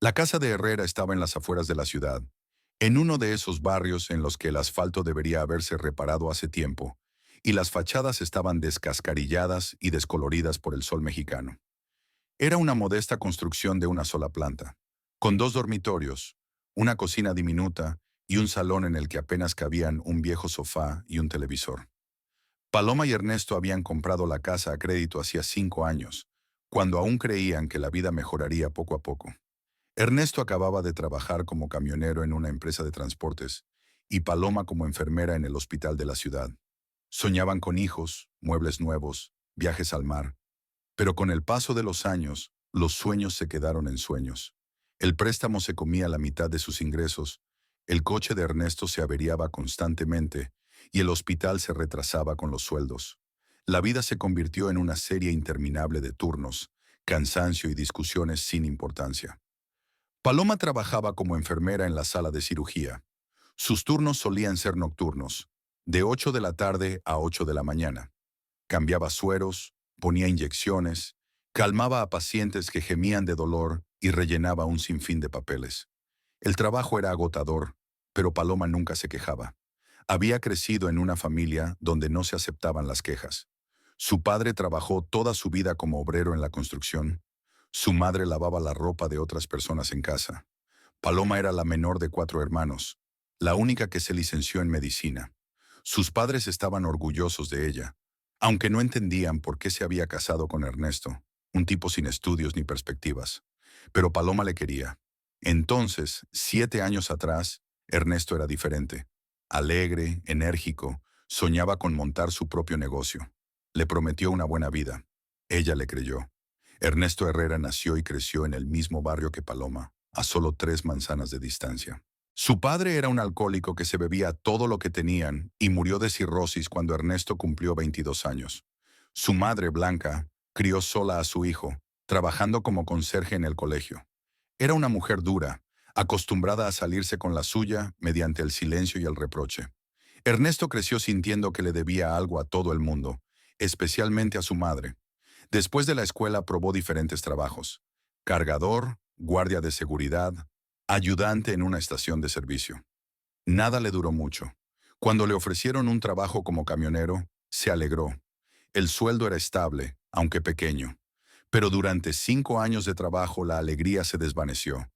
La casa de Herrera estaba en las afueras de la ciudad, en uno de esos barrios en los que el asfalto debería haberse reparado hace tiempo, y las fachadas estaban descascarilladas y descoloridas por el sol mexicano. Era una modesta construcción de una sola planta, con dos dormitorios, una cocina diminuta y un salón en el que apenas cabían un viejo sofá y un televisor. Paloma y Ernesto habían comprado la casa a crédito hacía 5 años, cuando aún creían que la vida mejoraría poco a poco. Ernesto acababa de trabajar como camionero en una empresa de transportes y Paloma como enfermera en el hospital de la ciudad. Soñaban con hijos, muebles nuevos, viajes al mar, pero con el paso de los años, los sueños se quedaron en sueños. El préstamo se comía la mitad de sus ingresos, el coche de Ernesto se averiaba constantemente y el hospital se retrasaba con los sueldos. La vida se convirtió en una serie interminable de turnos, cansancio y discusiones sin importancia. Paloma trabajaba como enfermera en la sala de cirugía. Sus turnos solían ser nocturnos, de 8 de la tarde a 8 de la mañana. Cambiaba sueros, ponía inyecciones, calmaba a pacientes que gemían de dolor y rellenaba un sinfín de papeles. El trabajo era agotador, pero Paloma nunca se quejaba. Había crecido en una familia donde no se aceptaban las quejas. Su padre trabajó toda su vida como obrero en la construcción. Su madre lavaba la ropa de otras personas en casa. Paloma era la menor de 4 hermanos, la única que se licenció en medicina. Sus padres estaban orgullosos de ella, aunque no entendían por qué se había casado con Ernesto, un tipo sin estudios ni perspectivas. Pero Paloma le quería. Entonces, 7 años atrás, Ernesto era diferente. Alegre, enérgico, soñaba con montar su propio negocio. Le prometió una buena vida. Ella le creyó. Ernesto Herrera nació y creció en el mismo barrio que Paloma, a solo 3 manzanas de distancia. Su padre era un alcohólico que se bebía todo lo que tenían y murió de cirrosis cuando Ernesto cumplió 22 años. Su madre, Blanca, crió sola a su hijo, trabajando como conserje en el colegio. Era una mujer dura, acostumbrada a salirse con la suya mediante el silencio y el reproche. Ernesto creció sintiendo que le debía algo a todo el mundo, especialmente a su madre. Después de la escuela probó diferentes trabajos: cargador, guardia de seguridad, ayudante en una estación de servicio. Nada le duró mucho. Cuando le ofrecieron un trabajo como camionero, se alegró. El sueldo era estable, aunque pequeño. Pero durante 5 años de trabajo la alegría se desvaneció.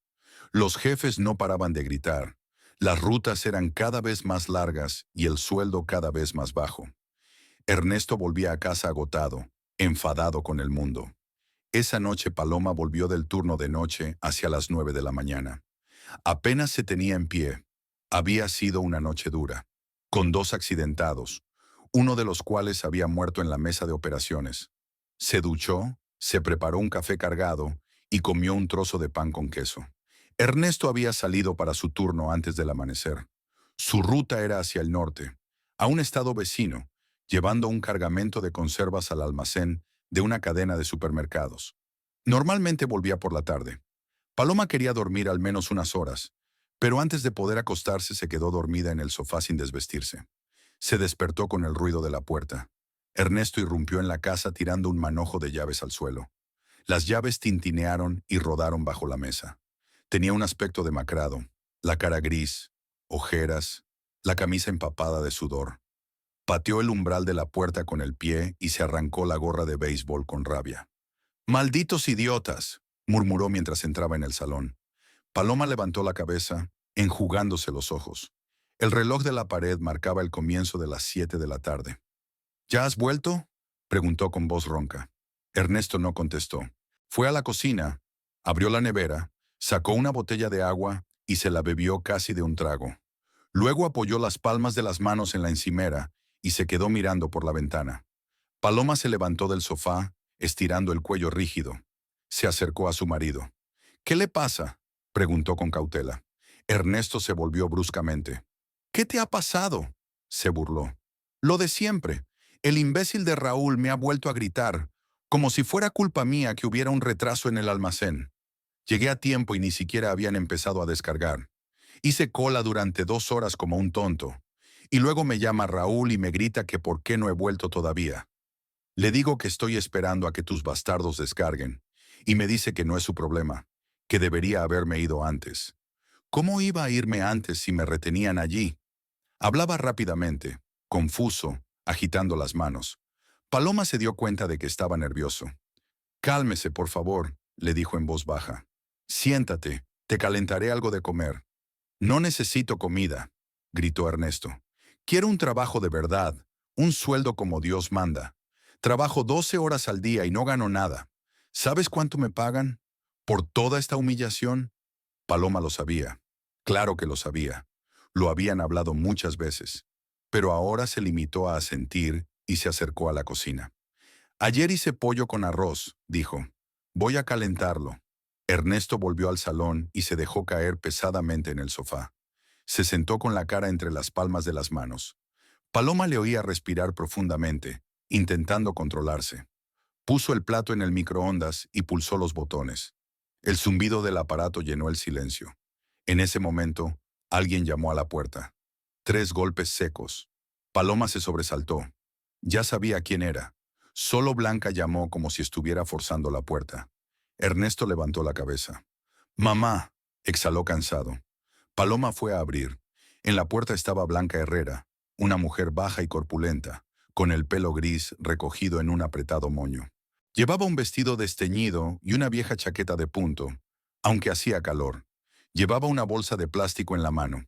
Los jefes no paraban de gritar. Las rutas eran cada vez más largas y el sueldo cada vez más bajo. Ernesto volvía a casa agotado, enfadado con el mundo. Esa noche Paloma volvió del turno de noche hacia las 9 de la mañana. Apenas se tenía en pie. Había sido una noche dura, con 2 accidentados, uno de los cuales había muerto en la mesa de operaciones. Se duchó, se preparó un café cargado y comió un trozo de pan con queso. Ernesto había salido para su turno antes del amanecer. Su ruta era hacia el norte, a un estado vecino, llevando un cargamento de conservas al almacén de una cadena de supermercados. Normalmente volvía por la tarde. Paloma quería dormir al menos unas horas, pero antes de poder acostarse se quedó dormida en el sofá sin desvestirse. Se despertó con el ruido de la puerta. Ernesto irrumpió en la casa tirando un manojo de llaves al suelo. Las llaves tintinearon y rodaron bajo la mesa. Tenía un aspecto demacrado, la cara gris, ojeras, la camisa empapada de sudor. Pateó el umbral de la puerta con el pie y se arrancó la gorra de béisbol con rabia. «¡Malditos idiotas!», murmuró mientras entraba en el salón. Paloma levantó la cabeza, enjugándose los ojos. El reloj de la pared marcaba el comienzo de las 7 de la tarde. «¿Ya has vuelto?», preguntó con voz ronca. Ernesto no contestó. Fue a la cocina, abrió la nevera, sacó una botella de agua y se la bebió casi de un trago. Luego apoyó las palmas de las manos en la encimera y se quedó mirando por la ventana. Paloma se levantó del sofá, estirando el cuello rígido. Se acercó a su marido. «¿Qué le pasa?», preguntó con cautela. Ernesto se volvió bruscamente. «¿Qué te ha pasado?», se burló. «Lo de siempre. El imbécil de Raúl me ha vuelto a gritar, como si fuera culpa mía que hubiera un retraso en el almacén. Llegué a tiempo y ni siquiera habían empezado a descargar. Hice cola durante 2 horas como un tonto. Y luego me llama Raúl y me grita que por qué no he vuelto todavía. Le digo que estoy esperando a que tus bastardos descarguen, y me dice que no es su problema, que debería haberme ido antes. ¿Cómo iba a irme antes si me retenían allí? Hablaba rápidamente, confuso, agitando las manos. Paloma se dio cuenta de que estaba nervioso. «Cálmese, por favor», le dijo en voz baja. «Siéntate, te calentaré algo de comer». «No necesito comida», gritó Ernesto. «Quiero un trabajo de verdad, un sueldo como Dios manda. Trabajo 12 horas al día y no gano nada. ¿Sabes cuánto me pagan? ¿Por toda esta humillación?». Paloma lo sabía. Claro que lo sabía. Lo habían hablado muchas veces. Pero ahora se limitó a asentir y se acercó a la cocina. «Ayer hice pollo con arroz», dijo. «Voy a calentarlo». Ernesto volvió al salón y se dejó caer pesadamente en el sofá. Se sentó con la cara entre las palmas de las manos. Paloma le oía respirar profundamente, intentando controlarse. Puso el plato en el microondas y pulsó los botones. El zumbido del aparato llenó el silencio. En ese momento, alguien llamó a la puerta. 3 golpes secos. Paloma se sobresaltó. Ya sabía quién era. Solo Blanca llamó como si estuviera forzando la puerta. Ernesto levantó la cabeza. «Mamá», exhaló cansado. Paloma fue a abrir. En la puerta estaba Blanca Herrera, una mujer baja y corpulenta, con el pelo gris recogido en un apretado moño. Llevaba un vestido desteñido y una vieja chaqueta de punto, aunque hacía calor. Llevaba una bolsa de plástico en la mano.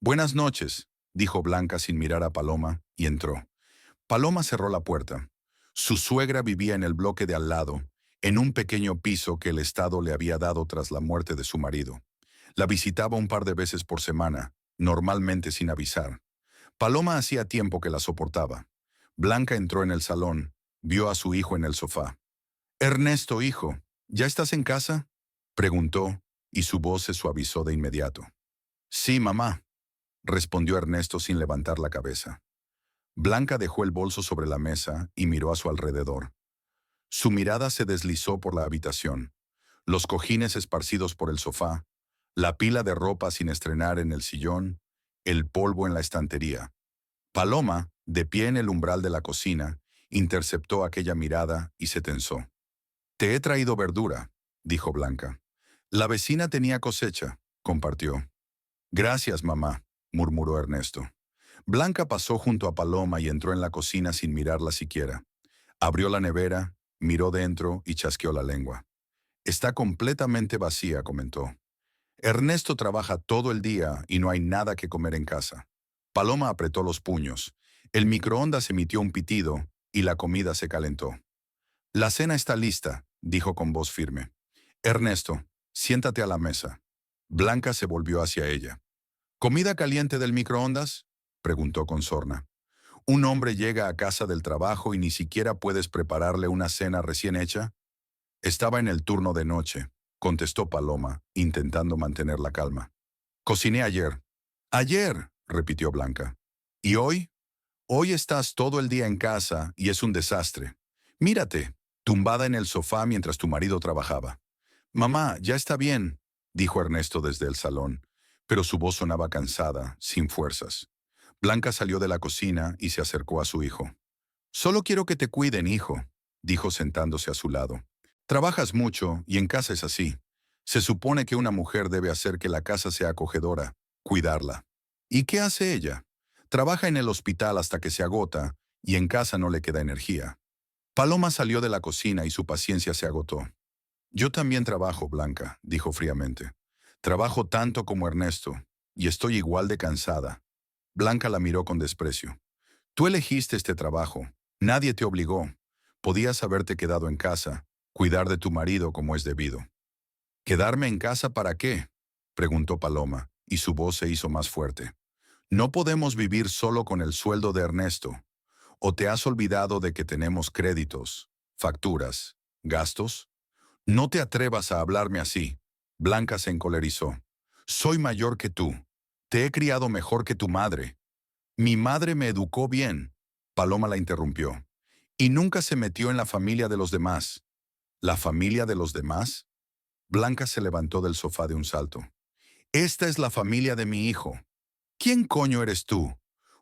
«Buenas noches», dijo Blanca sin mirar a Paloma, y entró. Paloma cerró la puerta. Su suegra vivía en el bloque de al lado, en un pequeño piso que el Estado le había dado tras la muerte de su marido. La visitaba un par de veces por semana, normalmente sin avisar. Paloma hacía tiempo que la soportaba. Blanca entró en el salón, vio a su hijo en el sofá. «Ernesto, hijo, ¿ya estás en casa?», preguntó, y su voz se suavizó de inmediato. «Sí, mamá», respondió Ernesto sin levantar la cabeza. Blanca dejó el bolso sobre la mesa y miró a su alrededor. Su mirada se deslizó por la habitación. Los cojines esparcidos por el sofá, la pila de ropa sin estrenar en el sillón, el polvo en la estantería. Paloma, de pie en el umbral de la cocina, interceptó aquella mirada y se tensó. «Te he traído verdura», dijo Blanca. «La vecina tenía cosecha», compartió. «Gracias, mamá», murmuró Ernesto. Blanca pasó junto a Paloma y entró en la cocina sin mirarla siquiera. Abrió la nevera, miró dentro y chasqueó la lengua. «Está completamente vacía», comentó. «Ernesto trabaja todo el día y no hay nada que comer en casa». Paloma apretó los puños. El microondas emitió un pitido y la comida se calentó. «La cena está lista», dijo con voz firme. «Ernesto, siéntate a la mesa». Blanca se volvió hacia ella. «¿Comida caliente del microondas?», preguntó con sorna. «¿Un hombre llega a casa del trabajo y ni siquiera puedes prepararle una cena recién hecha?». «Estaba en el turno de noche», contestó Paloma, intentando mantener la calma. «Cociné ayer». «Ayer», repitió Blanca. «¿Y hoy?». «Hoy estás todo el día en casa y es un desastre. Mírate, tumbada en el sofá mientras tu marido trabajaba». «Mamá, ya está bien», dijo Ernesto desde el salón, pero su voz sonaba cansada, sin fuerzas. Blanca salió de la cocina y se acercó a su hijo. «Solo quiero que te cuiden, hijo», dijo sentándose a su lado. «Trabajas mucho y en casa es así. Se supone que una mujer debe hacer que la casa sea acogedora, cuidarla. ¿Y qué hace ella? Trabaja en el hospital hasta que se agota y en casa no le queda energía». Paloma salió de la cocina y su paciencia se agotó. «Yo también trabajo, Blanca», dijo fríamente. «Trabajo tanto como Ernesto y estoy igual de cansada». Blanca la miró con desprecio. «Tú elegiste este trabajo. Nadie te obligó. Podías haberte quedado en casa, cuidar de tu marido como es debido». «¿Quedarme en casa para qué?», preguntó Paloma, y su voz se hizo más fuerte. «No podemos vivir solo con el sueldo de Ernesto. ¿O te has olvidado de que tenemos créditos, facturas, gastos? No te atrevas a hablarme así». Blanca se encolerizó. «Soy mayor que tú. Te he criado mejor que tu madre». «Mi madre me educó bien», Paloma la interrumpió. «Y nunca se metió en la familia de los demás». «¿La familia de los demás?». Blanca se levantó del sofá de un salto. «Esta es la familia de mi hijo. ¿Quién coño eres tú?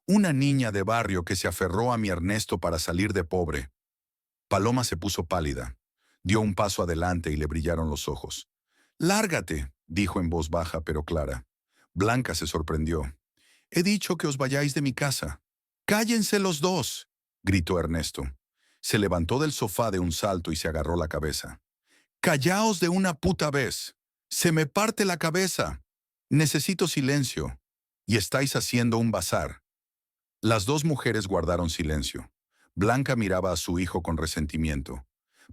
Una niña de barrio que se aferró a mi Ernesto para salir de pobre». Paloma se puso pálida. Dio un paso adelante y le brillaron los ojos. «Lárgate», dijo en voz baja pero clara. Blanca se sorprendió. «He dicho que os vayáis de mi casa». «¡Cállense los dos!», gritó Ernesto. Se levantó del sofá de un salto y se agarró la cabeza. «¡Callaos de una puta vez! ¡Se me parte la cabeza! Necesito silencio. Y estáis haciendo un bazar». Las dos mujeres guardaron silencio. Blanca miraba a su hijo con resentimiento.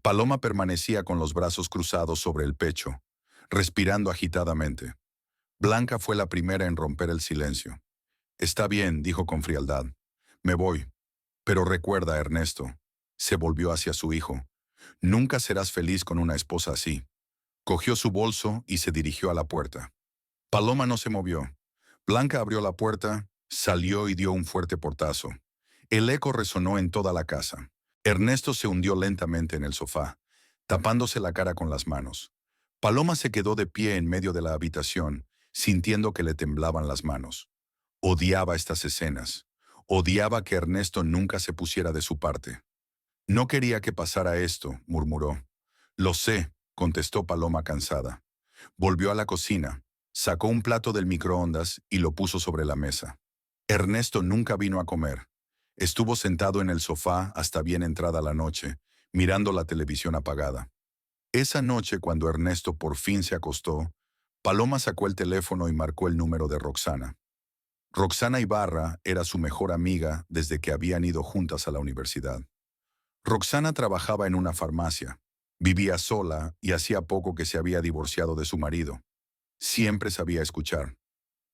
Paloma permanecía con los brazos cruzados sobre el pecho, respirando agitadamente. Blanca fue la primera en romper el silencio. «Está bien», dijo con frialdad. «Me voy. Pero recuerda, Ernesto». Se volvió hacia su hijo. «Nunca serás feliz con una esposa así». Cogió su bolso y se dirigió a la puerta. Paloma no se movió. Blanca abrió la puerta, salió y dio un fuerte portazo. El eco resonó en toda la casa. Ernesto se hundió lentamente en el sofá, tapándose la cara con las manos. Paloma se quedó de pie en medio de la habitación, sintiendo que le temblaban las manos. Odiaba estas escenas. Odiaba que Ernesto nunca se pusiera de su parte. «No quería que pasara esto», murmuró. «Lo sé», contestó Paloma cansada. Volvió a la cocina, sacó un plato del microondas y lo puso sobre la mesa. Ernesto nunca vino a comer. Estuvo sentado en el sofá hasta bien entrada la noche, mirando la televisión apagada. Esa noche, cuando Ernesto por fin se acostó, Paloma sacó el teléfono y marcó el número de Roxana. Roxana Ibarra era su mejor amiga desde que habían ido juntas a la universidad. Roxana trabajaba en una farmacia, vivía sola y hacía poco que se había divorciado de su marido. Siempre sabía escuchar.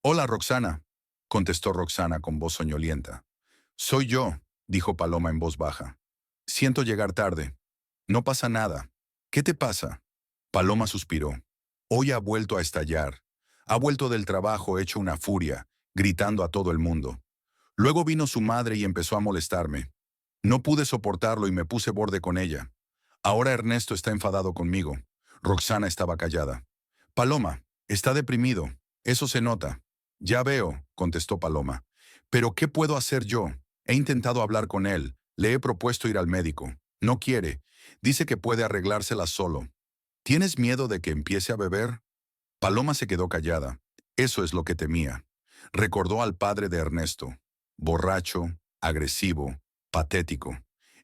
«Hola, Roxana», contestó Roxana con voz soñolienta. «Soy yo», dijo Paloma en voz baja. «Siento llegar tarde». «No pasa nada». «¿Qué te pasa?». Paloma suspiró. Hoy ha vuelto a estallar. Ha vuelto del trabajo hecho una furia, gritando a todo el mundo. Luego vino su madre y empezó a molestarme. No pude soportarlo y me puse borde con ella. Ahora Ernesto está enfadado conmigo». Roxana estaba callada. «Paloma, está deprimido. Eso se nota». «Ya veo», contestó Paloma. «Pero ¿qué puedo hacer yo? He intentado hablar con él. Le he propuesto ir al médico. No quiere. Dice que puede arreglársela solo». «¿Tienes miedo de que empiece a beber?». Paloma se quedó callada. Eso es lo que temía. Recordó al padre de Ernesto. Borracho, agresivo, patético.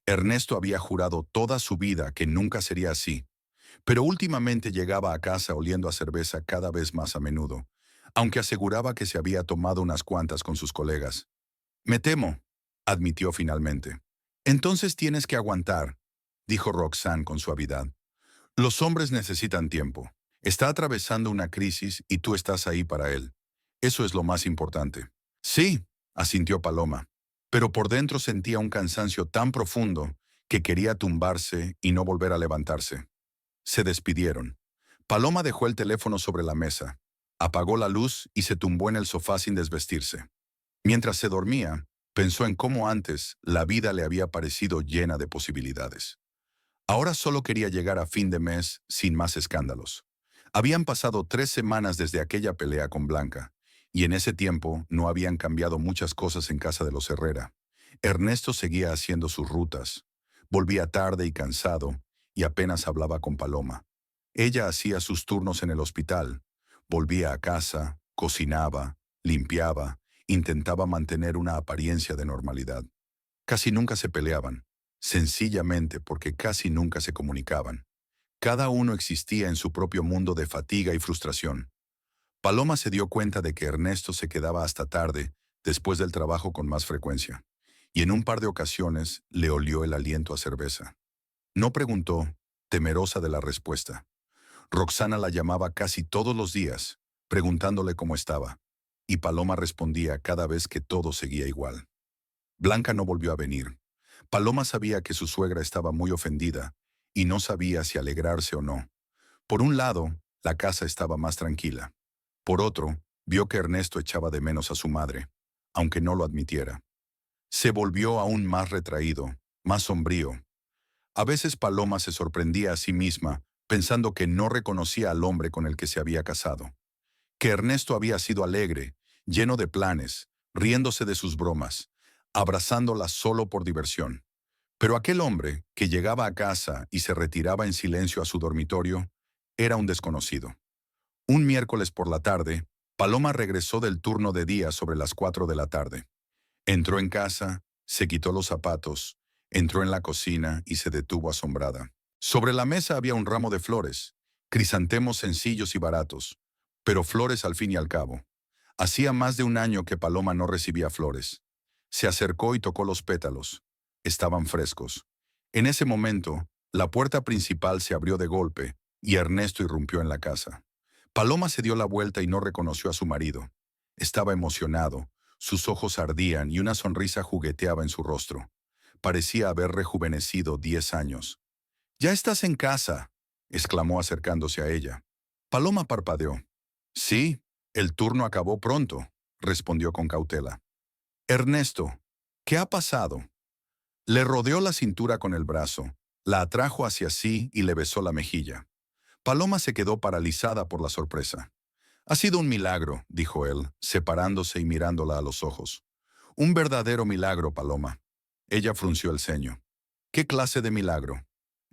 Ernesto había jurado toda su vida que nunca sería así. Pero últimamente llegaba a casa oliendo a cerveza cada vez más a menudo, aunque aseguraba que se había tomado unas cuantas con sus colegas. «Me temo», admitió finalmente. «Entonces tienes que aguantar», dijo Roxanne con suavidad. «Los hombres necesitan tiempo. Está atravesando una crisis y tú estás ahí para él. Eso es lo más importante». «Sí», asintió Paloma, pero por dentro sentía un cansancio tan profundo que quería tumbarse y no volver a levantarse. Se despidieron. Paloma dejó el teléfono sobre la mesa, apagó la luz y se tumbó en el sofá sin desvestirse. Mientras se dormía, pensó en cómo antes la vida le había parecido llena de posibilidades. Ahora solo quería llegar a fin de mes sin más escándalos. Habían pasado 3 semanas desde aquella pelea con Blanca, y en ese tiempo no habían cambiado muchas cosas en casa de los Herrera. Ernesto seguía haciendo sus rutas. Volvía tarde y cansado, y apenas hablaba con Paloma. Ella hacía sus turnos en el hospital. Volvía a casa, cocinaba, limpiaba, intentaba mantener una apariencia de normalidad. Casi nunca se peleaban, sencillamente porque casi nunca se comunicaban. Cada uno existía en su propio mundo de fatiga y frustración. Paloma se dio cuenta de que Ernesto se quedaba hasta tarde, después del trabajo con más frecuencia, y en un par de ocasiones le olió el aliento a cerveza. No preguntó, temerosa de la respuesta. Roxana la llamaba casi todos los días, preguntándole cómo estaba, y Paloma respondía cada vez que todo seguía igual. Blanca no volvió a venir. Paloma sabía que su suegra estaba muy ofendida, y no sabía si alegrarse o no. Por un lado, la casa estaba más tranquila. Por otro, vio que Ernesto echaba de menos a su madre, aunque no lo admitiera. Se volvió aún más retraído, más sombrío. A veces Paloma se sorprendía a sí misma, pensando que no reconocía al hombre con el que se había casado. Que Ernesto había sido alegre, lleno de planes, riéndose de sus bromas, abrazándola solo por diversión. Pero aquel hombre, que llegaba a casa y se retiraba en silencio a su dormitorio, era un desconocido. Un miércoles por la tarde, Paloma regresó del turno de día sobre las 4 de la tarde. Entró en casa, se quitó los zapatos, entró en la cocina y se detuvo asombrada. Sobre la mesa había un ramo de flores, crisantemos sencillos y baratos, pero flores al fin y al cabo. Hacía más de un año que Paloma no recibía flores. Se acercó y tocó los pétalos. Estaban frescos. En ese momento, la puerta principal se abrió de golpe y Ernesto irrumpió en la casa. Paloma se dio la vuelta y no reconoció a su marido. Estaba emocionado, sus ojos ardían y una sonrisa jugueteaba en su rostro. Parecía haber rejuvenecido 10 años. «¿Ya estás en casa?», exclamó acercándose a ella. Paloma parpadeó. «Sí, el turno acabó pronto», respondió con cautela. «Ernesto, ¿qué ha pasado?». Le rodeó la cintura con el brazo, la atrajo hacia sí y le besó la mejilla. Paloma se quedó paralizada por la sorpresa. «Ha sido un milagro», dijo él, separándose y mirándola a los ojos. «Un verdadero milagro, Paloma». Ella frunció el ceño. «¿Qué clase de milagro?».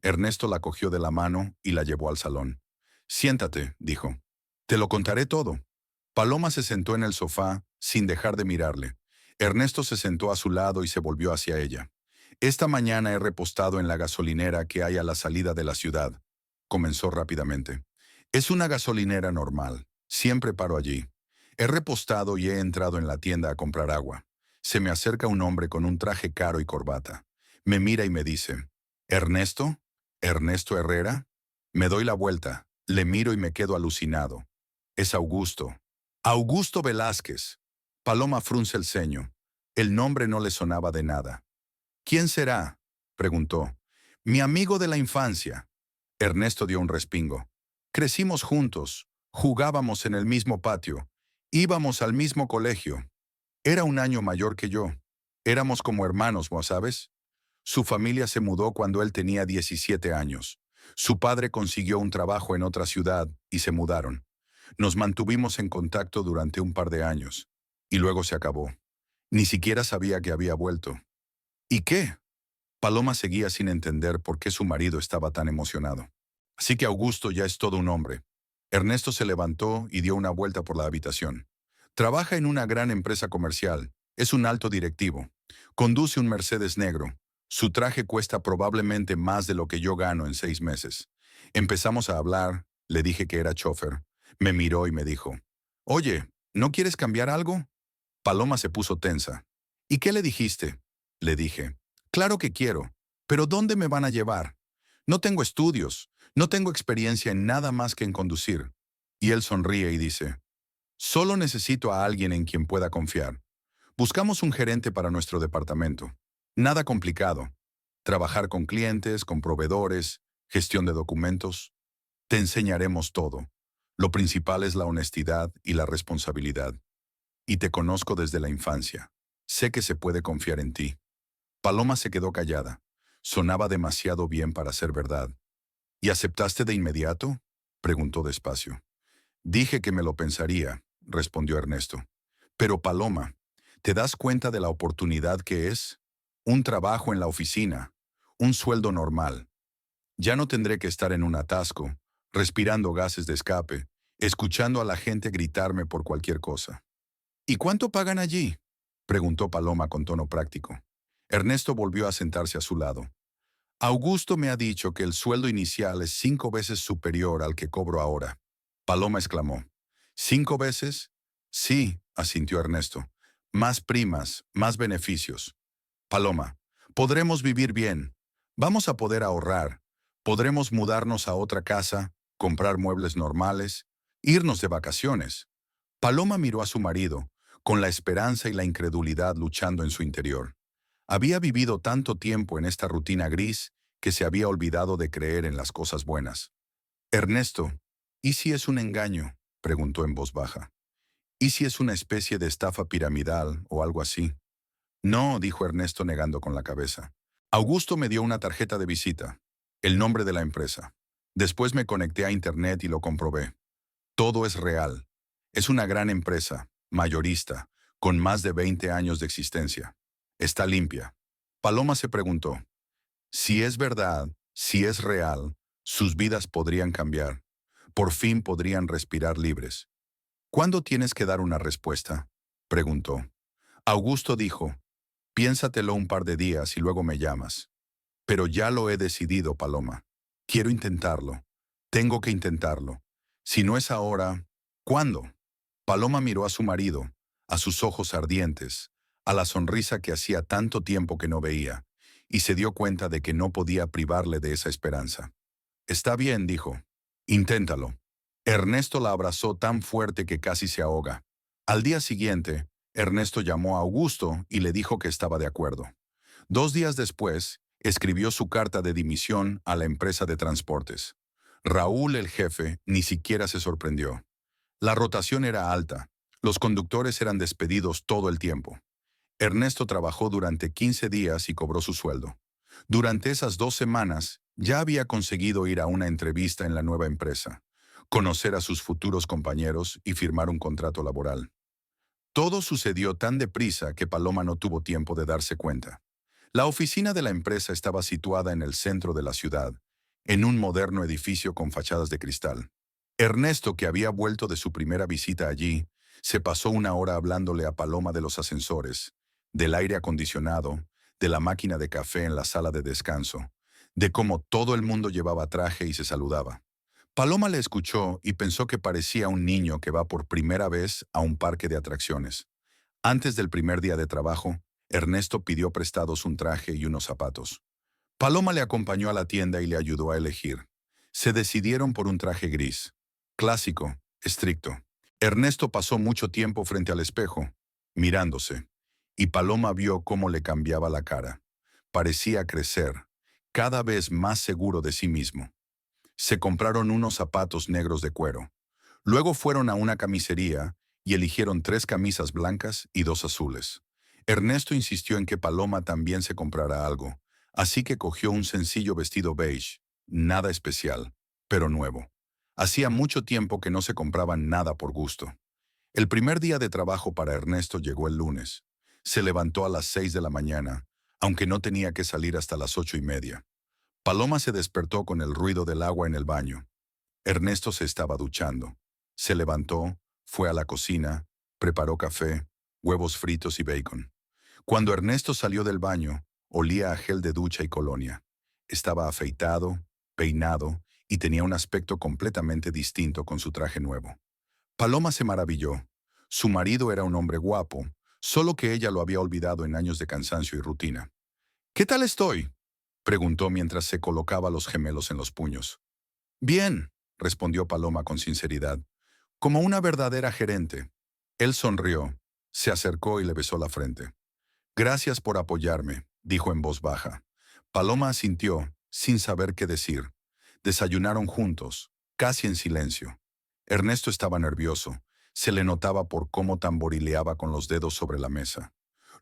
Ernesto la cogió de la mano y la llevó al salón. «Siéntate», dijo. «Te lo contaré todo». Paloma se sentó en el sofá, sin dejar de mirarle. Ernesto se sentó a su lado y se volvió hacia ella. «Esta mañana he repostado en la gasolinera que hay a la salida de la ciudad», comenzó rápidamente. «Es una gasolinera normal. Siempre paro allí. He repostado y he entrado en la tienda a comprar agua. Se me acerca un hombre con un traje caro y corbata. Me mira y me dice, «¿Ernesto? ¿Ernesto Herrera?». Me doy la vuelta, le miro y me quedo alucinado. Es Augusto. Augusto Velázquez. Paloma frunce el ceño. El nombre no le sonaba de nada. «¿Quién será?», preguntó. «Mi amigo de la infancia». Ernesto dio un respingo. «Crecimos juntos, jugábamos en el mismo patio, íbamos al mismo colegio. Era un año mayor que yo. Éramos como hermanos, ¿no sabes?». Su familia se mudó cuando él tenía 17 años. Su padre consiguió un trabajo en otra ciudad y se mudaron. Nos mantuvimos en contacto durante un par de años. Y luego se acabó. Ni siquiera sabía que había vuelto. «¿Y qué?». Paloma seguía sin entender por qué su marido estaba tan emocionado. «Así que Augusto ya es todo un hombre». Ernesto se levantó y dio una vuelta por la habitación. «Trabaja en una gran empresa comercial. Es un alto directivo. Conduce un Mercedes negro. Su traje cuesta probablemente más de lo que yo gano en 6 meses. Empezamos a hablar, le dije que era chofer. Me miró y me dijo, «Oye, ¿no quieres cambiar algo?». Paloma se puso tensa. «¿Y qué le dijiste?». Le dije, «Claro que quiero, pero ¿dónde me van a llevar? No tengo estudios, no tengo experiencia en nada más que en conducir». Y él sonríe y dice, «Solo necesito a alguien en quien pueda confiar. Buscamos un gerente para nuestro departamento. Nada complicado. Trabajar con clientes, con proveedores, gestión de documentos. Te enseñaremos todo. Lo principal es la honestidad y la responsabilidad. Y te conozco desde la infancia. Sé que se puede confiar en ti». Paloma se quedó callada. Sonaba demasiado bien para ser verdad. «¿Y aceptaste de inmediato?», preguntó despacio. «Dije que me lo pensaría», respondió Ernesto. «Pero Paloma, ¿te das cuenta de la oportunidad que es? Un trabajo en la oficina, un sueldo normal. Ya no tendré que estar en un atasco, respirando gases de escape, escuchando a la gente gritarme por cualquier cosa». «¿Y cuánto pagan allí?», preguntó Paloma con tono práctico. Ernesto volvió a sentarse a su lado. «Augusto me ha dicho que el sueldo inicial es 5 veces superior al que cobro ahora». Paloma exclamó. «¿5 veces?». «Sí», asintió Ernesto. «Más primas, más beneficios». «Paloma, podremos vivir bien. Vamos a poder ahorrar. Podremos mudarnos a otra casa, comprar muebles normales, irnos de vacaciones». Paloma miró a su marido, con la esperanza y la incredulidad luchando en su interior. Había vivido tanto tiempo en esta rutina gris que se había olvidado de creer en las cosas buenas. «Ernesto, ¿y si es un engaño?», preguntó en voz baja. «¿Y si es una especie de estafa piramidal o algo así?». «No», dijo Ernesto negando con la cabeza. «Augusto me dio una tarjeta de visita, el nombre de la empresa. Después me conecté a internet y lo comprobé. Todo es real. Es una gran empresa, mayorista, con más de 20 años de existencia. Está limpia». Paloma se preguntó, si es verdad, si es real, sus vidas podrían cambiar. Por fin podrían respirar libres. ¿Cuándo tienes que dar una respuesta?, preguntó. Augusto dijo, piénsatelo un par de días y luego me llamas. Pero ya lo he decidido, Paloma. Quiero intentarlo. Tengo que intentarlo. Si no es ahora, ¿cuándo? Paloma miró a su marido, a sus ojos ardientes, a la sonrisa que hacía tanto tiempo que no veía, y se dio cuenta de que no podía privarle de esa esperanza. Está bien, dijo. Inténtalo. Ernesto la abrazó tan fuerte que casi se ahoga. Al día siguiente, Ernesto llamó a Augusto y le dijo que estaba de acuerdo. 2 días después, escribió su carta de dimisión a la empresa de transportes. Raúl, el jefe, ni siquiera se sorprendió. La rotación era alta. Los conductores eran despedidos todo el tiempo. Ernesto trabajó durante 15 días y cobró su sueldo. Durante esas 2 semanas, ya había conseguido ir a una entrevista en la nueva empresa, conocer a sus futuros compañeros y firmar un contrato laboral. Todo sucedió tan deprisa que Paloma no tuvo tiempo de darse cuenta. La oficina de la empresa estaba situada en el centro de la ciudad, en un moderno edificio con fachadas de cristal. Ernesto, que había vuelto de su primera visita allí, se pasó una hora hablándole a Paloma de los ascensores, del aire acondicionado, de la máquina de café en la sala de descanso, de cómo todo el mundo llevaba traje y se saludaba. Paloma le escuchó y pensó que parecía un niño que va por primera vez a un parque de atracciones. Antes del primer día de trabajo, Ernesto pidió prestados un traje y unos zapatos. Paloma le acompañó a la tienda y le ayudó a elegir. Se decidieron por un traje gris, clásico, estricto. Ernesto pasó mucho tiempo frente al espejo, mirándose, y Paloma vio cómo le cambiaba la cara. Parecía crecer, cada vez más seguro de sí mismo. Se compraron unos zapatos negros de cuero. Luego fueron a una camisería y eligieron 3 camisas blancas y 2 azules. Ernesto insistió en que Paloma también se comprara algo, así que cogió un sencillo vestido beige, nada especial, pero nuevo. Hacía mucho tiempo que no se compraban nada por gusto. El primer día de trabajo para Ernesto llegó el lunes. Se levantó a las 6 de la mañana, aunque no tenía que salir hasta las 8:30. Paloma se despertó con el ruido del agua en el baño. Ernesto se estaba duchando. Se levantó, fue a la cocina, preparó café, huevos fritos y bacon. Cuando Ernesto salió del baño, olía a gel de ducha y colonia. Estaba afeitado, peinado y tenía un aspecto completamente distinto con su traje nuevo. Paloma se maravilló. Su marido era un hombre guapo, solo que ella lo había olvidado en años de cansancio y rutina. ¿Qué tal estoy?, preguntó mientras se colocaba los gemelos en los puños. Bien, respondió Paloma con sinceridad, como una verdadera gerente. Él sonrió, se acercó y le besó la frente. Gracias por apoyarme, dijo en voz baja. Paloma asintió, sin saber qué decir. Desayunaron juntos, casi en silencio. Ernesto estaba nervioso. Se le notaba por cómo tamborileaba con los dedos sobre la mesa.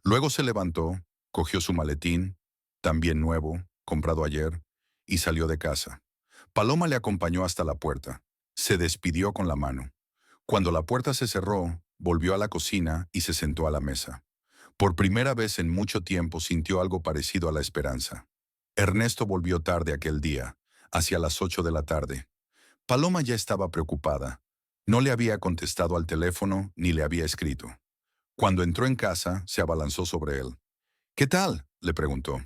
Luego se levantó, cogió su maletín, también nuevo, comprado ayer, y salió de casa. Paloma le acompañó hasta la puerta. Se despidió con la mano. Cuando la puerta se cerró, volvió a la cocina y se sentó a la mesa. Por primera vez en mucho tiempo sintió algo parecido a la esperanza. Ernesto volvió tarde aquel día, hacia las 8 de la tarde. Paloma ya estaba preocupada. No le había contestado al teléfono ni le había escrito. Cuando entró en casa, se abalanzó sobre él. ¿Qué tal?, le preguntó.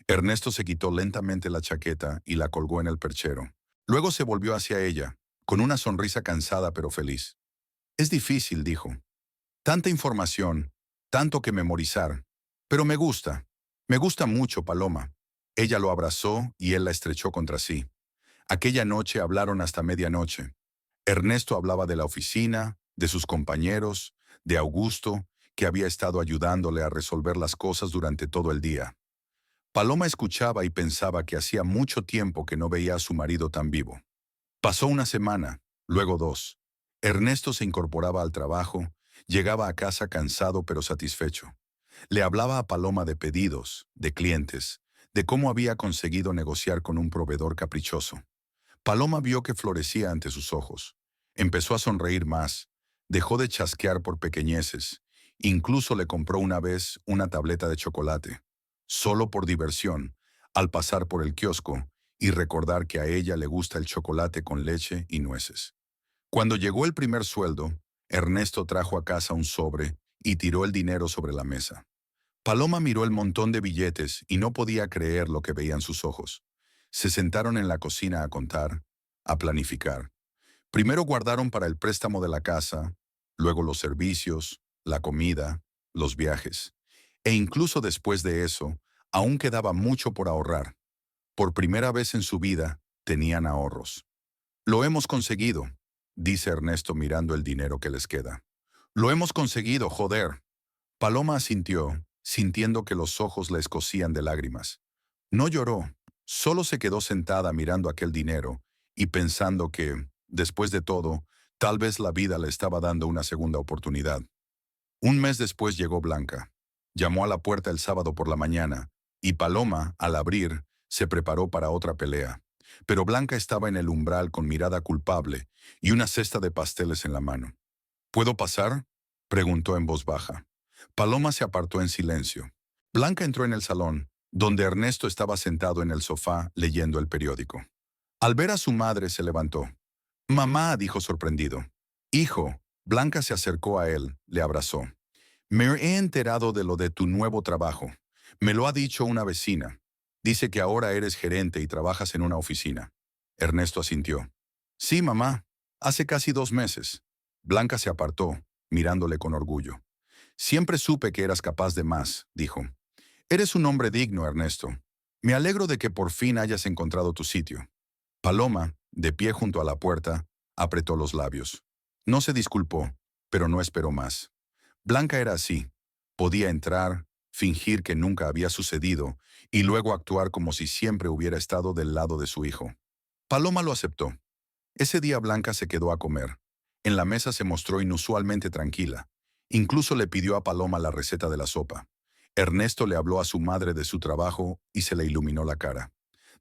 Ernesto se quitó lentamente la chaqueta y la colgó en el perchero. Luego se volvió hacia ella, con una sonrisa cansada pero feliz. Es difícil, dijo. Tanta información, tanto que memorizar. Pero me gusta. Me gusta mucho, Paloma. Ella lo abrazó y él la estrechó contra sí. Aquella noche hablaron hasta medianoche. Ernesto hablaba de la oficina, de sus compañeros, de Augusto, que había estado ayudándole a resolver las cosas durante todo el día. Paloma escuchaba y pensaba que hacía mucho tiempo que no veía a su marido tan vivo. Pasó una semana, luego 2. Ernesto se incorporaba al trabajo, llegaba a casa cansado pero satisfecho. Le hablaba a Paloma de pedidos, de clientes, de cómo había conseguido negociar con un proveedor caprichoso. Paloma vio que florecía ante sus ojos. Empezó a sonreír más, dejó de chasquear por pequeñeces, incluso le compró una vez una tableta de chocolate, solo por diversión, al pasar por el kiosco, y recordar que a ella le gusta el chocolate con leche y nueces. Cuando llegó el primer sueldo, Ernesto trajo a casa un sobre y tiró el dinero sobre la mesa. Paloma miró el montón de billetes y no podía creer lo que veían sus ojos. Se sentaron en la cocina a contar, a planificar. Primero guardaron para el préstamo de la casa, luego los servicios, la comida, los viajes. E incluso después de eso, aún quedaba mucho por ahorrar. Por primera vez en su vida, tenían ahorros. Lo hemos conseguido, dice Ernesto mirando el dinero que les queda. Lo hemos conseguido, joder. Paloma asintió, sintiendo que los ojos le escocían de lágrimas. No lloró, solo se quedó sentada mirando aquel dinero y pensando que, después de todo, tal vez la vida le estaba dando una segunda oportunidad. Un mes después llegó Blanca. Llamó a la puerta el sábado por la mañana, y Paloma, al abrir, se preparó para otra pelea. Pero Blanca estaba en el umbral con mirada culpable y una cesta de pasteles en la mano. ¿Puedo pasar?, preguntó en voz baja. Paloma se apartó en silencio. Blanca entró en el salón, donde Ernesto estaba sentado en el sofá leyendo el periódico. Al ver a su madre se levantó. «Mamá», dijo sorprendido. «Hijo». Blanca se acercó a él, le abrazó. «Me he enterado de lo de tu nuevo trabajo. Me lo ha dicho una vecina. Dice que ahora eres gerente y trabajas en una oficina». Ernesto asintió. «Sí, mamá. Hace casi 2 meses». Blanca se apartó, mirándole con orgullo. «Siempre supe que eras capaz de más», dijo. «Eres un hombre digno, Ernesto. Me alegro de que por fin hayas encontrado tu sitio». Paloma, de pie junto a la puerta, apretó los labios. No se disculpó, pero no esperó más. Blanca era así. Podía entrar, fingir que nunca había sucedido y luego actuar como si siempre hubiera estado del lado de su hijo. Paloma lo aceptó. Ese día Blanca se quedó a comer. En la mesa se mostró inusualmente tranquila. Incluso le pidió a Paloma la receta de la sopa. Ernesto le habló a su madre de su trabajo y se le iluminó la cara.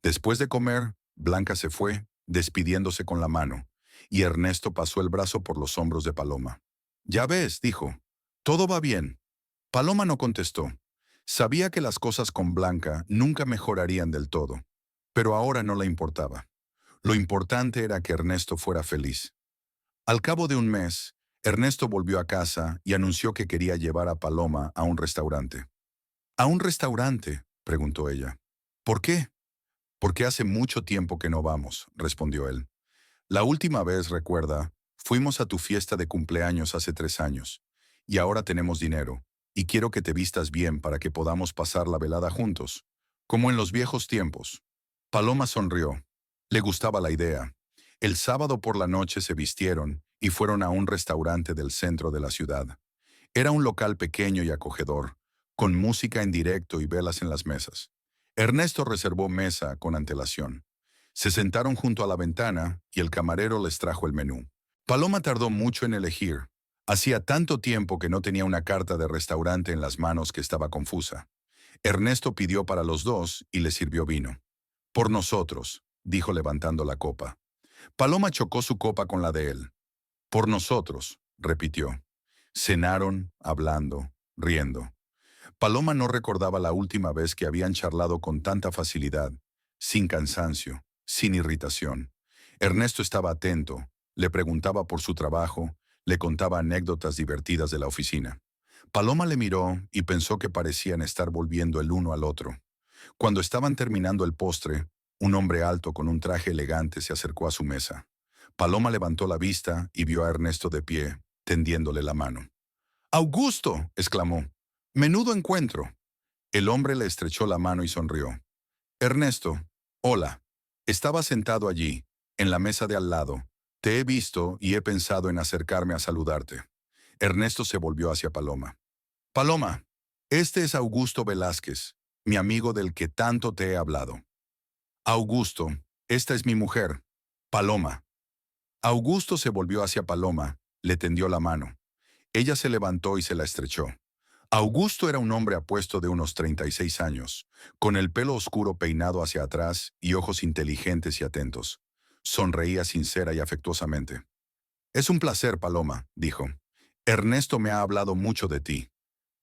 Después de comer, Blanca se fue, despidiéndose con la mano, y Ernesto pasó el brazo por los hombros de Paloma. «Ya ves», dijo, «todo va bien». Paloma no contestó. Sabía que las cosas con Blanca nunca mejorarían del todo, pero ahora no le importaba. Lo importante era que Ernesto fuera feliz. Al cabo de un mes, Ernesto volvió a casa y anunció que quería llevar a Paloma a un restaurante. «¿A un restaurante?», preguntó ella. «¿Por qué?». «Porque hace mucho tiempo que no vamos», respondió él. «La última vez, recuerda, fuimos a tu fiesta de cumpleaños hace 3 años, y ahora tenemos dinero, y quiero que te vistas bien para que podamos pasar la velada juntos, como en los viejos tiempos». Paloma sonrió. Le gustaba la idea. El sábado por la noche se vistieron y fueron a un restaurante del centro de la ciudad. Era un local pequeño y acogedor, con música en directo y velas en las mesas. Ernesto reservó mesa con antelación. Se sentaron junto a la ventana y el camarero les trajo el menú. Paloma tardó mucho en elegir. Hacía tanto tiempo que no tenía una carta de restaurante en las manos que estaba confusa. Ernesto pidió para los dos y le sirvió vino. «Por nosotros», dijo levantando la copa. Paloma chocó su copa con la de él. «Por nosotros», repitió. Cenaron, hablando, riendo. Paloma no recordaba la última vez que habían charlado con tanta facilidad, sin cansancio, sin irritación. Ernesto estaba atento, le preguntaba por su trabajo, le contaba anécdotas divertidas de la oficina. Paloma le miró y pensó que parecían estar volviendo el uno al otro. Cuando estaban terminando el postre, un hombre alto con un traje elegante se acercó a su mesa. Paloma levantó la vista y vio a Ernesto de pie, tendiéndole la mano. «¡Augusto!», exclamó. «Menudo encuentro». El hombre le estrechó la mano y sonrió. «Ernesto, hola. Estaba sentado allí, en la mesa de al lado. Te he visto y he pensado en acercarme a saludarte». Ernesto se volvió hacia Paloma. «Paloma, este es Augusto Velázquez, mi amigo del que tanto te he hablado». «Augusto, esta es mi mujer, Paloma». Augusto se volvió hacia Paloma, le tendió la mano. Ella se levantó y se la estrechó. Augusto era un hombre apuesto de unos 36 años, con el pelo oscuro peinado hacia atrás y ojos inteligentes y atentos. Sonreía sincera y afectuosamente. «Es un placer, Paloma», dijo. «Ernesto me ha hablado mucho de ti.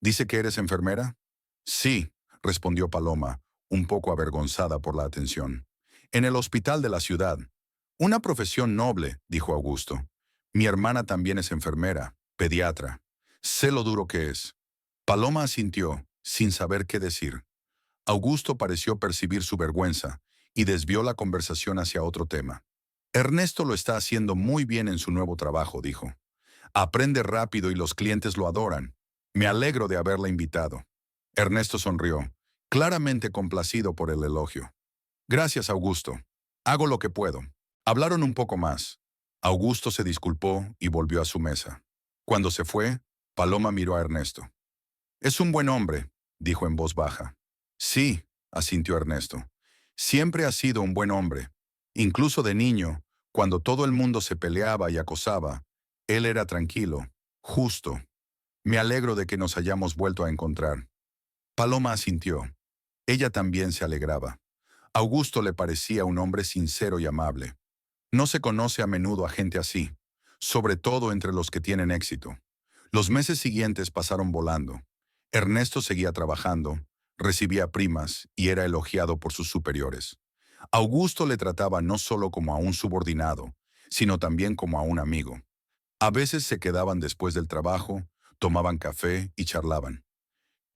¿Dice que eres enfermera?». «Sí», respondió Paloma, un poco avergonzada por la atención. En el hospital de la ciudad. Una profesión noble, dijo Augusto. Mi hermana también es enfermera, pediatra. Sé lo duro que es. Paloma asintió, sin saber qué decir. Augusto pareció percibir su vergüenza y desvió la conversación hacia otro tema. Ernesto lo está haciendo muy bien en su nuevo trabajo, dijo. Aprende rápido y los clientes lo adoran. Me alegro de haberla invitado. Ernesto sonrió, claramente complacido por el elogio. Gracias, Augusto. Hago lo que puedo. Hablaron un poco más. Augusto se disculpó y volvió a su mesa. Cuando se fue, Paloma miró a Ernesto. Es un buen hombre, dijo en voz baja. Sí, asintió Ernesto. Siempre ha sido un buen hombre. Incluso de niño, cuando todo el mundo se peleaba y acosaba, él era tranquilo, justo. Me alegro de que nos hayamos vuelto a encontrar. Paloma asintió. Ella también se alegraba. Augusto le parecía un hombre sincero y amable. No se conoce a menudo a gente así, sobre todo entre los que tienen éxito. Los meses siguientes pasaron volando. Ernesto seguía trabajando, recibía primas y era elogiado por sus superiores. Augusto le trataba no solo como a un subordinado, sino también como a un amigo. A veces se quedaban después del trabajo, tomaban café y charlaban.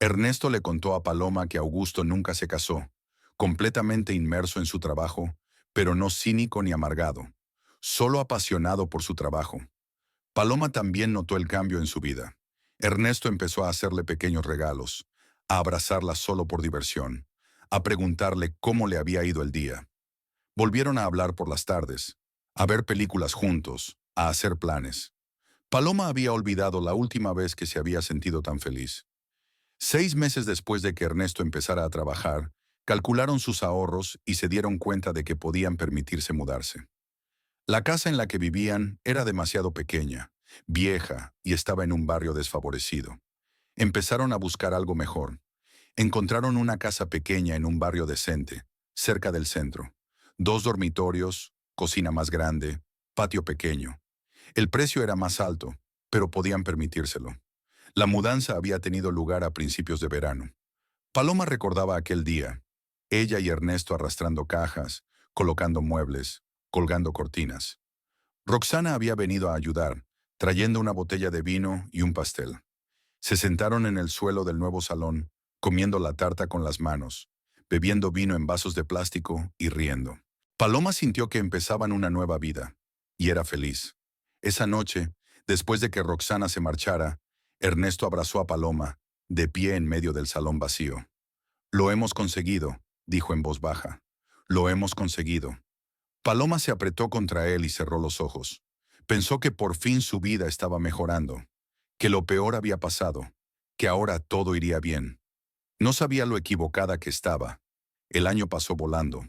Ernesto le contó a Paloma que Augusto nunca se casó, completamente inmerso en su trabajo, pero no cínico ni amargado, solo apasionado por su trabajo. Paloma también notó el cambio en su vida. Ernesto empezó a hacerle pequeños regalos, a abrazarla solo por diversión, a preguntarle cómo le había ido el día. Volvieron a hablar por las tardes, a ver películas juntos, a hacer planes. Paloma había olvidado la última vez que se había sentido tan feliz. 6 meses después de que Ernesto empezara a trabajar, calcularon sus ahorros y se dieron cuenta de que podían permitirse mudarse. La casa en la que vivían era demasiado pequeña, vieja y estaba en un barrio desfavorecido. Empezaron a buscar algo mejor. Encontraron una casa pequeña en un barrio decente, cerca del centro. 2 dormitorios, cocina más grande, patio pequeño. El precio era más alto, pero podían permitírselo. La mudanza había tenido lugar a principios de verano. Paloma recordaba aquel día, ella y Ernesto arrastrando cajas, colocando muebles, colgando cortinas. Roxana había venido a ayudar, trayendo una botella de vino y un pastel. Se sentaron en el suelo del nuevo salón, comiendo la tarta con las manos, bebiendo vino en vasos de plástico y riendo. Paloma sintió que empezaban una nueva vida, y era feliz. Esa noche, después de que Roxana se marchara, Ernesto abrazó a Paloma, de pie en medio del salón vacío. Lo hemos conseguido, dijo en voz baja. Lo hemos conseguido. Paloma se apretó contra él y cerró los ojos. Pensó que por fin su vida estaba mejorando, que lo peor había pasado, que ahora todo iría bien. No sabía lo equivocada que estaba. El año pasó volando.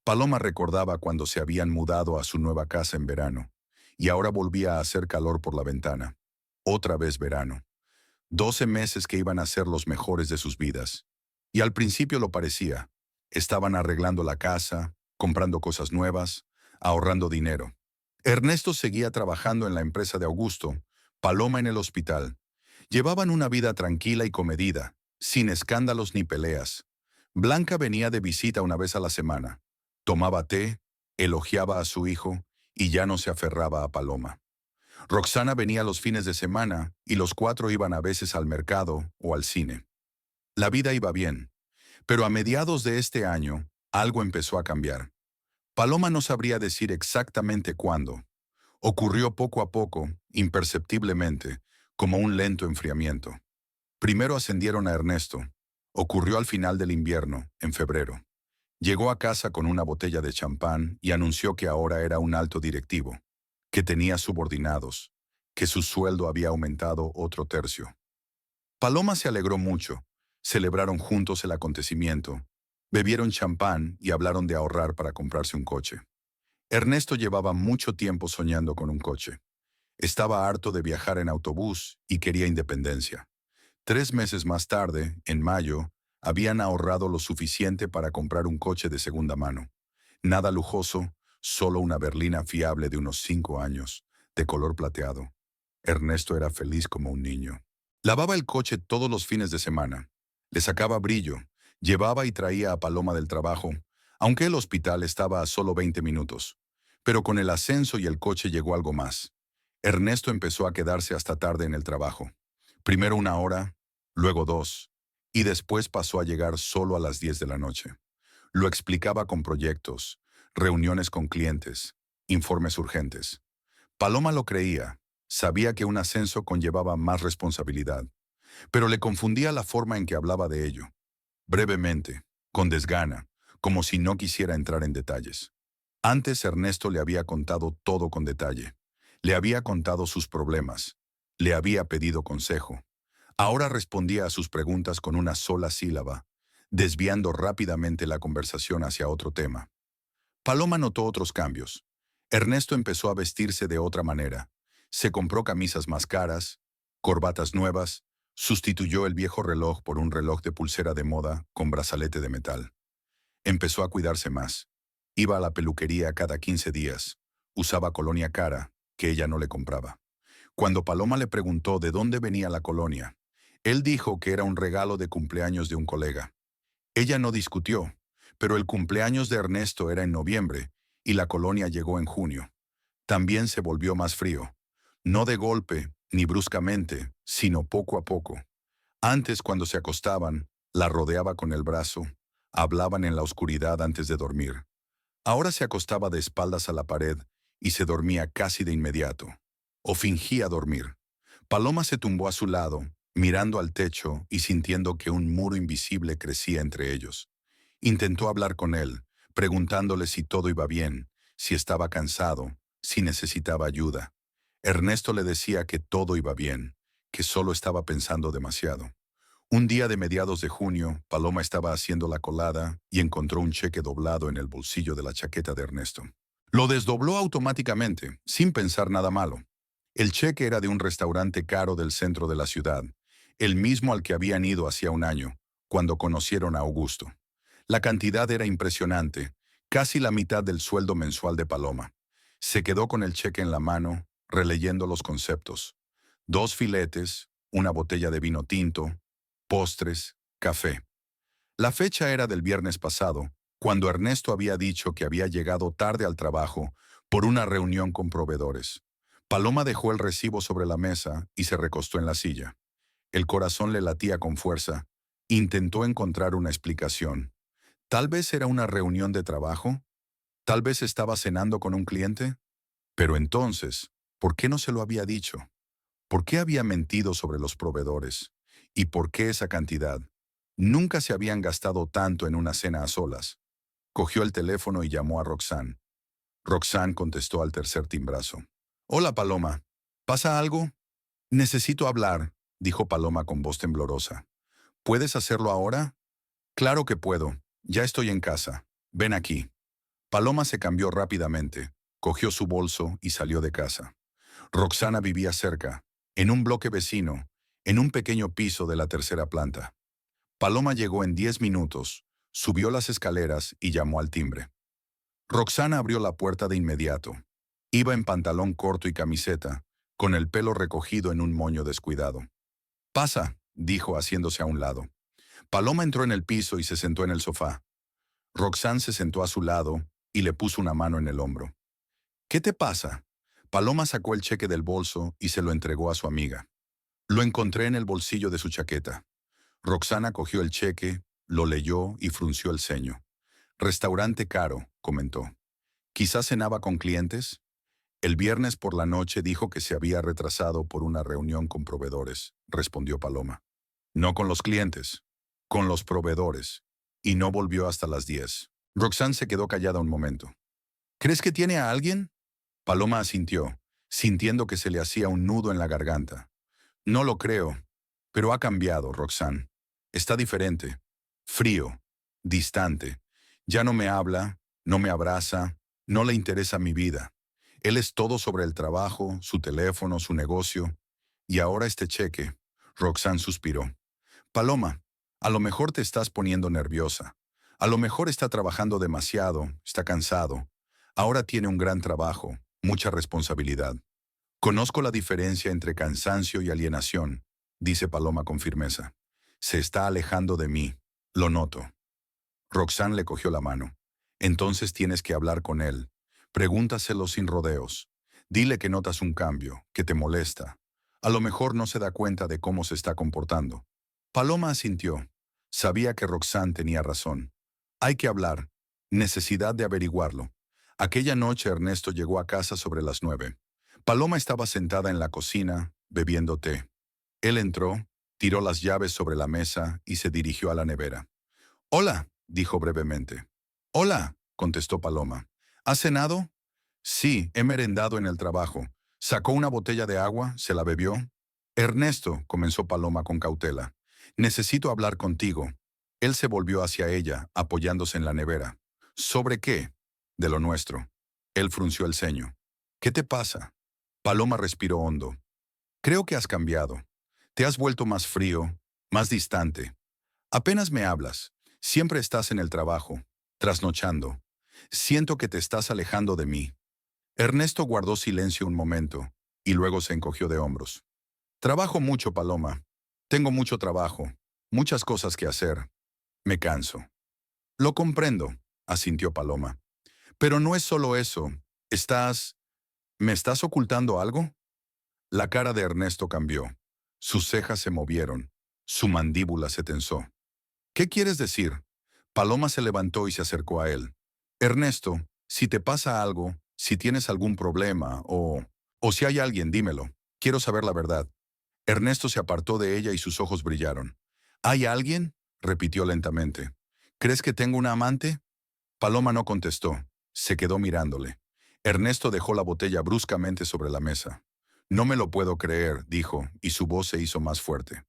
Paloma recordaba cuando se habían mudado a su nueva casa en verano, y ahora volvía a hacer calor por la ventana. Otra vez verano. 12 meses que iban a ser los mejores de sus vidas. Y al principio lo parecía. Estaban arreglando la casa, comprando cosas nuevas, ahorrando dinero. Ernesto seguía trabajando en la empresa de Augusto, Paloma en el hospital. Llevaban una vida tranquila y comedida, sin escándalos ni peleas. Blanca venía de visita una vez a la semana. Tomaba té, elogiaba a su hijo y ya no se aferraba a Paloma. Roxana venía los fines de semana y los 4 iban a veces al mercado o al cine. La vida iba bien, pero a mediados de este año, algo empezó a cambiar. Paloma no sabría decir exactamente cuándo. Ocurrió poco a poco, imperceptiblemente, como un lento enfriamiento. Primero ascendieron a Ernesto. Ocurrió al final del invierno, en febrero. Llegó a casa con una botella de champán y anunció que ahora era un alto directivo, que tenía subordinados, que su sueldo había aumentado otro tercio. Paloma se alegró mucho. Celebraron juntos el acontecimiento. Bebieron champán y hablaron de ahorrar para comprarse un coche. Ernesto llevaba mucho tiempo soñando con un coche. Estaba harto de viajar en autobús y quería independencia. 3 meses más tarde, en mayo, habían ahorrado lo suficiente para comprar un coche de segunda mano. Nada lujoso, solo una berlina fiable de unos 5 años, de color plateado. Ernesto era feliz como un niño. Lavaba el coche todos los fines de semana. Le sacaba brillo, llevaba y traía a Paloma del trabajo, aunque el hospital estaba a solo 20 minutos. Pero con el ascenso y el coche llegó algo más. Ernesto empezó a quedarse hasta tarde en el trabajo. Primero 1 hora, luego 2, y después pasó a llegar solo a las 10 de la noche. Lo explicaba con proyectos, reuniones con clientes, informes urgentes. Paloma lo creía, sabía que un ascenso conllevaba más responsabilidad, pero le confundía la forma en que hablaba de ello. Brevemente, con desgana, como si no quisiera entrar en detalles. Antes Ernesto le había contado todo con detalle. Le había contado sus problemas. Le había pedido consejo. Ahora respondía a sus preguntas con una sola sílaba, desviando rápidamente la conversación hacia otro tema. Paloma notó otros cambios. Ernesto empezó a vestirse de otra manera. Se compró camisas más caras, corbatas nuevas, sustituyó el viejo reloj por un reloj de pulsera de moda con brazalete de metal. Empezó a cuidarse más. Iba a la peluquería cada 15 días. Usaba colonia cara, que ella no le compraba. Cuando Paloma le preguntó de dónde venía la colonia, él dijo que era un regalo de cumpleaños de un colega. Ella no discutió, pero el cumpleaños de Ernesto era en noviembre y la colonia llegó en junio. También se volvió más frío. No de golpe, ni bruscamente, sino poco a poco. Antes, cuando se acostaban, la rodeaba con el brazo, hablaban en la oscuridad antes de dormir. Ahora se acostaba de espaldas a la pared y se dormía casi de inmediato. O fingía dormir. Paloma se tumbó a su lado, mirando al techo y sintiendo que un muro invisible crecía entre ellos. Intentó hablar con él, preguntándole si todo iba bien, si estaba cansado, si necesitaba ayuda. Ernesto le decía que todo iba bien, que solo estaba pensando demasiado. Un día de mediados de junio, Paloma estaba haciendo la colada y encontró un cheque doblado en el bolsillo de la chaqueta de Ernesto. Lo desdobló automáticamente, sin pensar nada malo. El cheque era de un restaurante caro del centro de la ciudad, el mismo al que habían ido hacía un año, cuando conocieron a Augusto. La cantidad era impresionante, casi la mitad del sueldo mensual de Paloma. Se quedó con el cheque en la mano, releyendo los conceptos. 2 filetes, una botella de vino tinto, postres, café. La fecha era del viernes pasado, cuando Ernesto había dicho que había llegado tarde al trabajo por una reunión con proveedores. Paloma dejó el recibo sobre la mesa y se recostó en la silla. El corazón le latía con fuerza. Intentó encontrar una explicación. Tal vez era una reunión de trabajo. Tal vez estaba cenando con un cliente. Pero entonces, ¿por qué no se lo había dicho? ¿Por qué había mentido sobre los proveedores? ¿Y por qué esa cantidad? Nunca se habían gastado tanto en una cena a solas. Cogió el teléfono y llamó a Roxanne. Roxanne contestó al tercer timbrazo. «Hola, Paloma. ¿Pasa algo?» «Necesito hablar», dijo Paloma con voz temblorosa. «¿Puedes hacerlo ahora?» «Claro que puedo. Ya estoy en casa. Ven aquí». Paloma se cambió rápidamente, cogió su bolso y salió de casa. Roxana vivía cerca, en un bloque vecino, en un pequeño piso de la tercera planta. Paloma llegó en 10 minutos, subió las escaleras y llamó al timbre. Roxana abrió la puerta de inmediato. Iba en pantalón corto y camiseta, con el pelo recogido en un moño descuidado. «Pasa», dijo haciéndose a un lado. Paloma entró en el piso y se sentó en el sofá. Roxanne se sentó a su lado y le puso una mano en el hombro. «¿Qué te pasa?» Paloma sacó el cheque del bolso y se lo entregó a su amiga. «Lo encontré en el bolsillo de su chaqueta». Roxana cogió el cheque, lo leyó y frunció el ceño. «Restaurante caro», comentó. «¿Quizás cenaba con clientes?» «El viernes por la noche dijo que se había retrasado por una reunión con proveedores», respondió Paloma. «No con los clientes, con los proveedores. Y no volvió hasta las 10». Roxanne se quedó callada un momento. «¿Crees que tiene a alguien?» Paloma asintió, sintiendo que se le hacía un nudo en la garganta. «No lo creo, pero ha cambiado, Roxanne. Está diferente. Frío, distante. Ya no me habla, no me abraza, no le interesa mi vida. Él es todo sobre el trabajo, su teléfono, su negocio. Y ahora este cheque». Roxanne suspiró. «Paloma, a lo mejor te estás poniendo nerviosa. A lo mejor está trabajando demasiado, está cansado. Ahora tiene un gran trabajo, mucha responsabilidad. Conozco la diferencia entre cansancio y alienación», dice Paloma con firmeza. «Se está alejando de mí. Lo noto». Roxanne le cogió la mano. Entonces tienes que hablar con él. Pregúntaselo sin rodeos. Dile que notas un cambio, que te molesta. A lo mejor no se da cuenta de cómo se está comportando. Paloma asintió. Sabía que Roxanne tenía razón. Hay que hablar. Necesidad de averiguarlo. Aquella noche Ernesto llegó a casa sobre las 9. Paloma estaba sentada en la cocina, bebiendo té. Él entró, tiró las llaves sobre la mesa y se dirigió a la nevera. «Hola», dijo brevemente. «Hola», contestó Paloma. «¿Has cenado?» «Sí, he merendado en el trabajo». Sacó una botella de agua, se la bebió. «Ernesto», comenzó Paloma con cautela, «necesito hablar contigo». Él se volvió hacia ella, apoyándose en la nevera. «¿Sobre qué?» «De lo nuestro». Él frunció el ceño. «¿Qué te pasa?» Paloma respiró hondo. «Creo que has cambiado. Te has vuelto más frío, más distante. Apenas me hablas. Siempre estás en el trabajo, trasnochando. Siento que te estás alejando de mí». Ernesto guardó silencio un momento y luego se encogió de hombros. «Trabajo mucho, Paloma. Tengo mucho trabajo, muchas cosas que hacer. Me canso». «Lo comprendo», asintió Paloma. «Pero no es solo eso. ¿Me estás ocultando algo?» La cara de Ernesto cambió. Sus cejas se movieron. Su mandíbula se tensó. «¿Qué quieres decir?» Paloma se levantó y se acercó a él. «Ernesto, si te pasa algo, si tienes algún problema o si hay alguien, dímelo. Quiero saber la verdad». Ernesto se apartó de ella y sus ojos brillaron. «¿Hay alguien?», repitió lentamente. «¿Crees que tengo una amante?» Paloma no contestó. Se quedó mirándole. Ernesto dejó la botella bruscamente sobre la mesa. «No me lo puedo creer», dijo, y su voz se hizo más fuerte.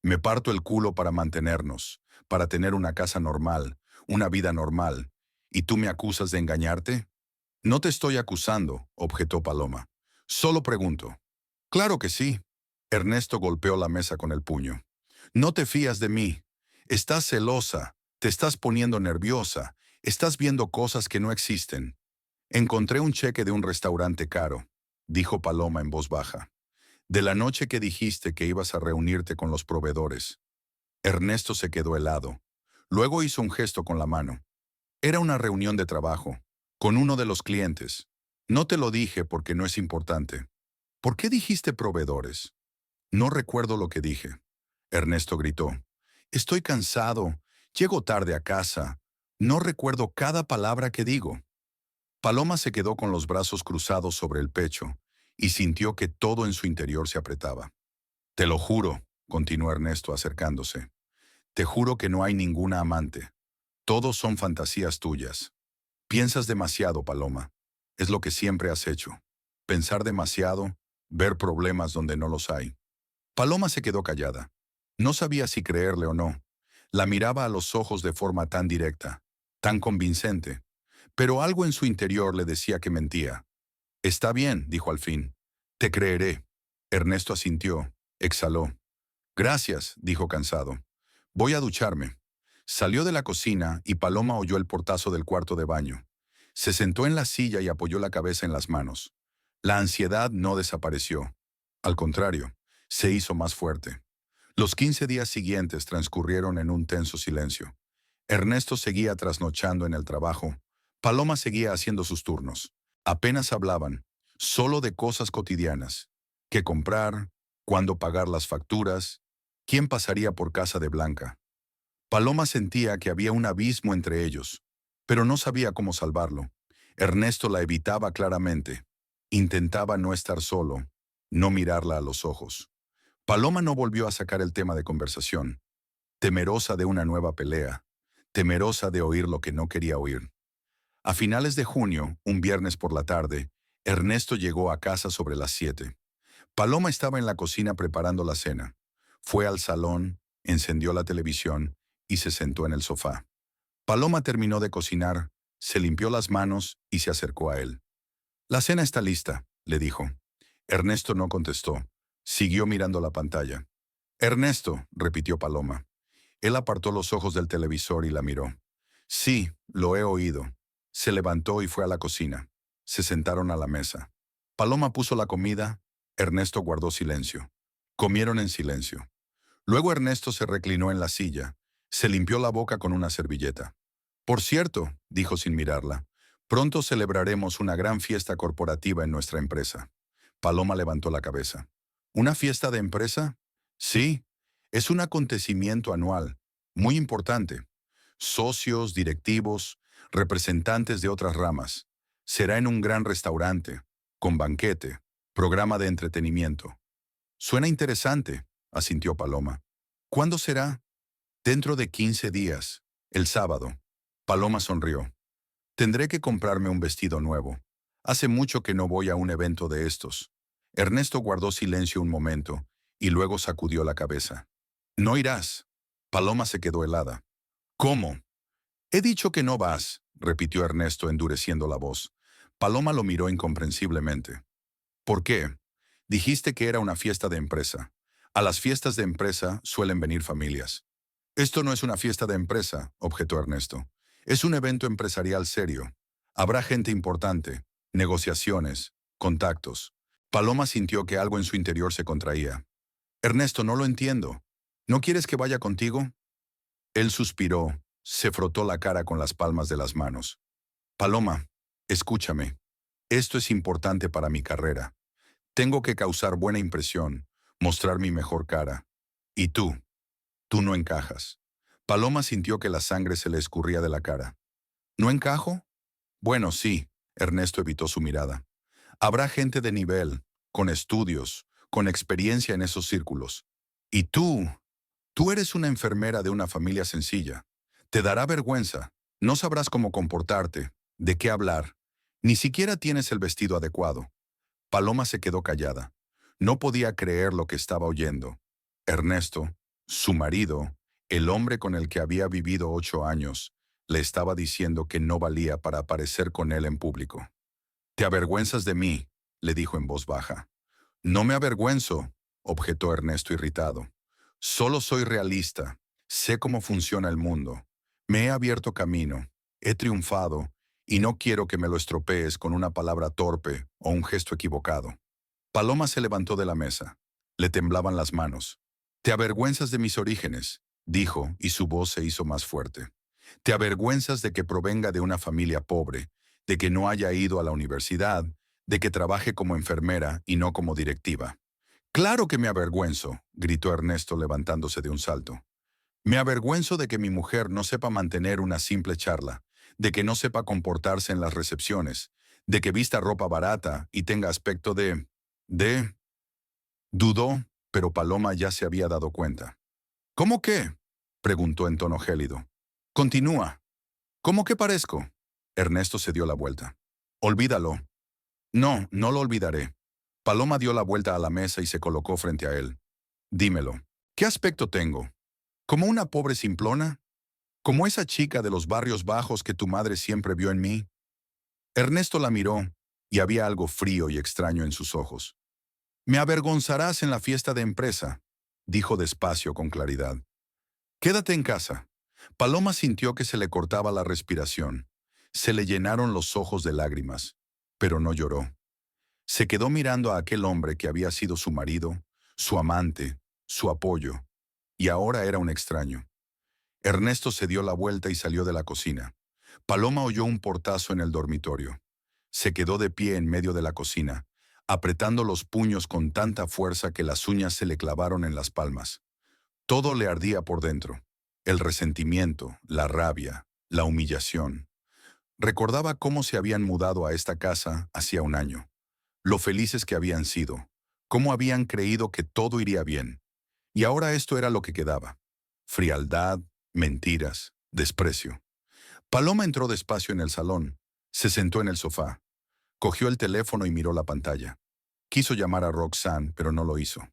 «Me parto el culo para mantenernos, para tener una casa normal, una vida normal. ¿Y tú me acusas de engañarte?» «No te estoy acusando», objetó Paloma. «Solo pregunto». «Claro que sí». Ernesto golpeó la mesa con el puño. «No te fías de mí. Estás celosa, te estás poniendo nerviosa, estás viendo cosas que no existen». «Encontré un cheque de un restaurante caro», dijo Paloma en voz baja. «De la noche que dijiste que ibas a reunirte con los proveedores». Ernesto se quedó helado. Luego hizo un gesto con la mano. «Era una reunión de trabajo, con uno de los clientes. No te lo dije porque no es importante». «¿Por qué dijiste proveedores?» «No recuerdo lo que dije». Ernesto gritó. «Estoy cansado. Llego tarde a casa. No recuerdo cada palabra que digo». Paloma se quedó con los brazos cruzados sobre el pecho y sintió que todo en su interior se apretaba. «Te lo juro», continuó Ernesto acercándose. «Te juro que no hay ninguna amante. Todos son fantasías tuyas. Piensas demasiado, Paloma. Es lo que siempre has hecho. Pensar demasiado, ver problemas donde no los hay». Paloma se quedó callada. No sabía si creerle o no. La miraba a los ojos de forma tan directa, tan convincente, pero algo en su interior le decía que mentía. «Está bien», dijo al fin. «Te creeré». Ernesto asintió, exhaló. «Gracias», dijo cansado. «Voy a ducharme». Salió de la cocina y Paloma oyó el portazo del cuarto de baño. Se sentó en la silla y apoyó la cabeza en las manos. La ansiedad no desapareció. Al contrario, se hizo más fuerte. Los 15 días siguientes transcurrieron en un tenso silencio. Ernesto seguía trasnochando en el trabajo. Paloma seguía haciendo sus turnos. Apenas hablaban, solo de cosas cotidianas. ¿Qué comprar? ¿Cuándo pagar las facturas? ¿Quién pasaría por casa de Blanca? Paloma sentía que había un abismo entre ellos, pero no sabía cómo salvarlo. Ernesto la evitaba claramente. Intentaba no estar solo, no mirarla a los ojos. Paloma no volvió a sacar el tema de conversación, temerosa de una nueva pelea, temerosa de oír lo que no quería oír. A finales de junio, un viernes por la tarde, Ernesto llegó a casa sobre las 7. Paloma estaba en la cocina preparando la cena. Fue al salón, encendió la televisión y se sentó en el sofá. Paloma terminó de cocinar, se limpió las manos y se acercó a él. «La cena está lista», le dijo. Ernesto no contestó. Siguió mirando la pantalla. «Ernesto», repitió Paloma. Él apartó los ojos del televisor y la miró. «Sí, lo he oído». Se levantó y fue a la cocina. Se sentaron a la mesa. Paloma puso la comida. Ernesto guardó silencio. Comieron en silencio. Luego Ernesto se reclinó en la silla. Se limpió la boca con una servilleta. Por cierto, dijo sin mirarla, pronto celebraremos una gran fiesta corporativa en nuestra empresa. Paloma levantó la cabeza. ¿Una fiesta de empresa? Sí, es un acontecimiento anual, muy importante. Socios, directivos, representantes de otras ramas. Será en un gran restaurante, con banquete, programa de entretenimiento. Suena interesante, asintió Paloma. ¿Cuándo será? Dentro de 15 días, el sábado. Paloma sonrió. Tendré que comprarme un vestido nuevo. Hace mucho que no voy a un evento de estos. Ernesto guardó silencio un momento y luego sacudió la cabeza. No irás. Paloma se quedó helada. ¿Cómo? He dicho que no vas, repitió Ernesto endureciendo la voz. Paloma lo miró incomprensiblemente. ¿Por qué? Dijiste que era una fiesta de empresa. A las fiestas de empresa suelen venir familias. Esto no es una fiesta de empresa, objetó Ernesto. Es un evento empresarial serio. Habrá gente importante, negociaciones, contactos. Paloma sintió que algo en su interior se contraía. Ernesto, no lo entiendo. ¿No quieres que vaya contigo? Él suspiró, se frotó la cara con las palmas de las manos. Paloma, escúchame. Esto es importante para mi carrera. Tengo que causar buena impresión, mostrar mi mejor cara. Y tú no encajas. Paloma sintió que la sangre se le escurría de la cara. ¿No encajo? Bueno, sí. Ernesto evitó su mirada. Habrá gente de nivel, con estudios, con experiencia en esos círculos. Y tú eres una enfermera de una familia sencilla. Te dará vergüenza. No sabrás cómo comportarte, de qué hablar. Ni siquiera tienes el vestido adecuado. Paloma se quedó callada. No podía creer lo que estaba oyendo. Ernesto, su marido, el hombre con el que había vivido 8 años, le estaba diciendo que no valía para aparecer con él en público. «Te avergüenzas de mí», le dijo en voz baja. «No me avergüenzo», objetó Ernesto irritado. «Solo soy realista. Sé cómo funciona el mundo. Me he abierto camino. He triunfado. Y no quiero que me lo estropees con una palabra torpe o un gesto equivocado». Paloma se levantó de la mesa. Le temblaban las manos. «Te avergüenzas de mis orígenes», dijo, y su voz se hizo más fuerte. «Te avergüenzas de que provenga de una familia pobre, de que no haya ido a la universidad, de que trabaje como enfermera y no como directiva». «Claro que me avergüenzo», gritó Ernesto levantándose de un salto. «Me avergüenzo de que mi mujer no sepa mantener una simple charla, de que no sepa comportarse en las recepciones, de que vista ropa barata y tenga aspecto de... Dudó, pero Paloma ya se había dado cuenta. «¿Cómo qué?», preguntó en tono gélido. «Continúa. ¿Cómo que parezco?». Ernesto se dio la vuelta. «Olvídalo». «No, no lo olvidaré». Paloma dio la vuelta a la mesa y se colocó frente a él. «Dímelo. ¿Qué aspecto tengo? ¿Como una pobre simplona? ¿Como esa chica de los barrios bajos que tu madre siempre vio en mí?». Ernesto la miró, y había algo frío y extraño en sus ojos. «Me avergonzarás en la fiesta de empresa», dijo despacio con claridad. «Quédate en casa». Paloma sintió que se le cortaba la respiración. Se le llenaron los ojos de lágrimas, pero no lloró. Se quedó mirando a aquel hombre que había sido su marido, su amante, su apoyo, y ahora era un extraño. Ernesto se dio la vuelta y salió de la cocina. Paloma oyó un portazo en el dormitorio. Se quedó de pie en medio de la cocina, apretando los puños con tanta fuerza que las uñas se le clavaron en las palmas. Todo le ardía por dentro. El resentimiento, la rabia, la humillación. Recordaba cómo se habían mudado a esta casa hacía un año. Lo felices que habían sido. Cómo habían creído que todo iría bien. Y ahora esto era lo que quedaba. Frialdad, mentiras, desprecio. Paloma entró despacio en el salón. Se sentó en el sofá. Cogió el teléfono y miró la pantalla. Quiso llamar a Roxanne, pero no lo hizo.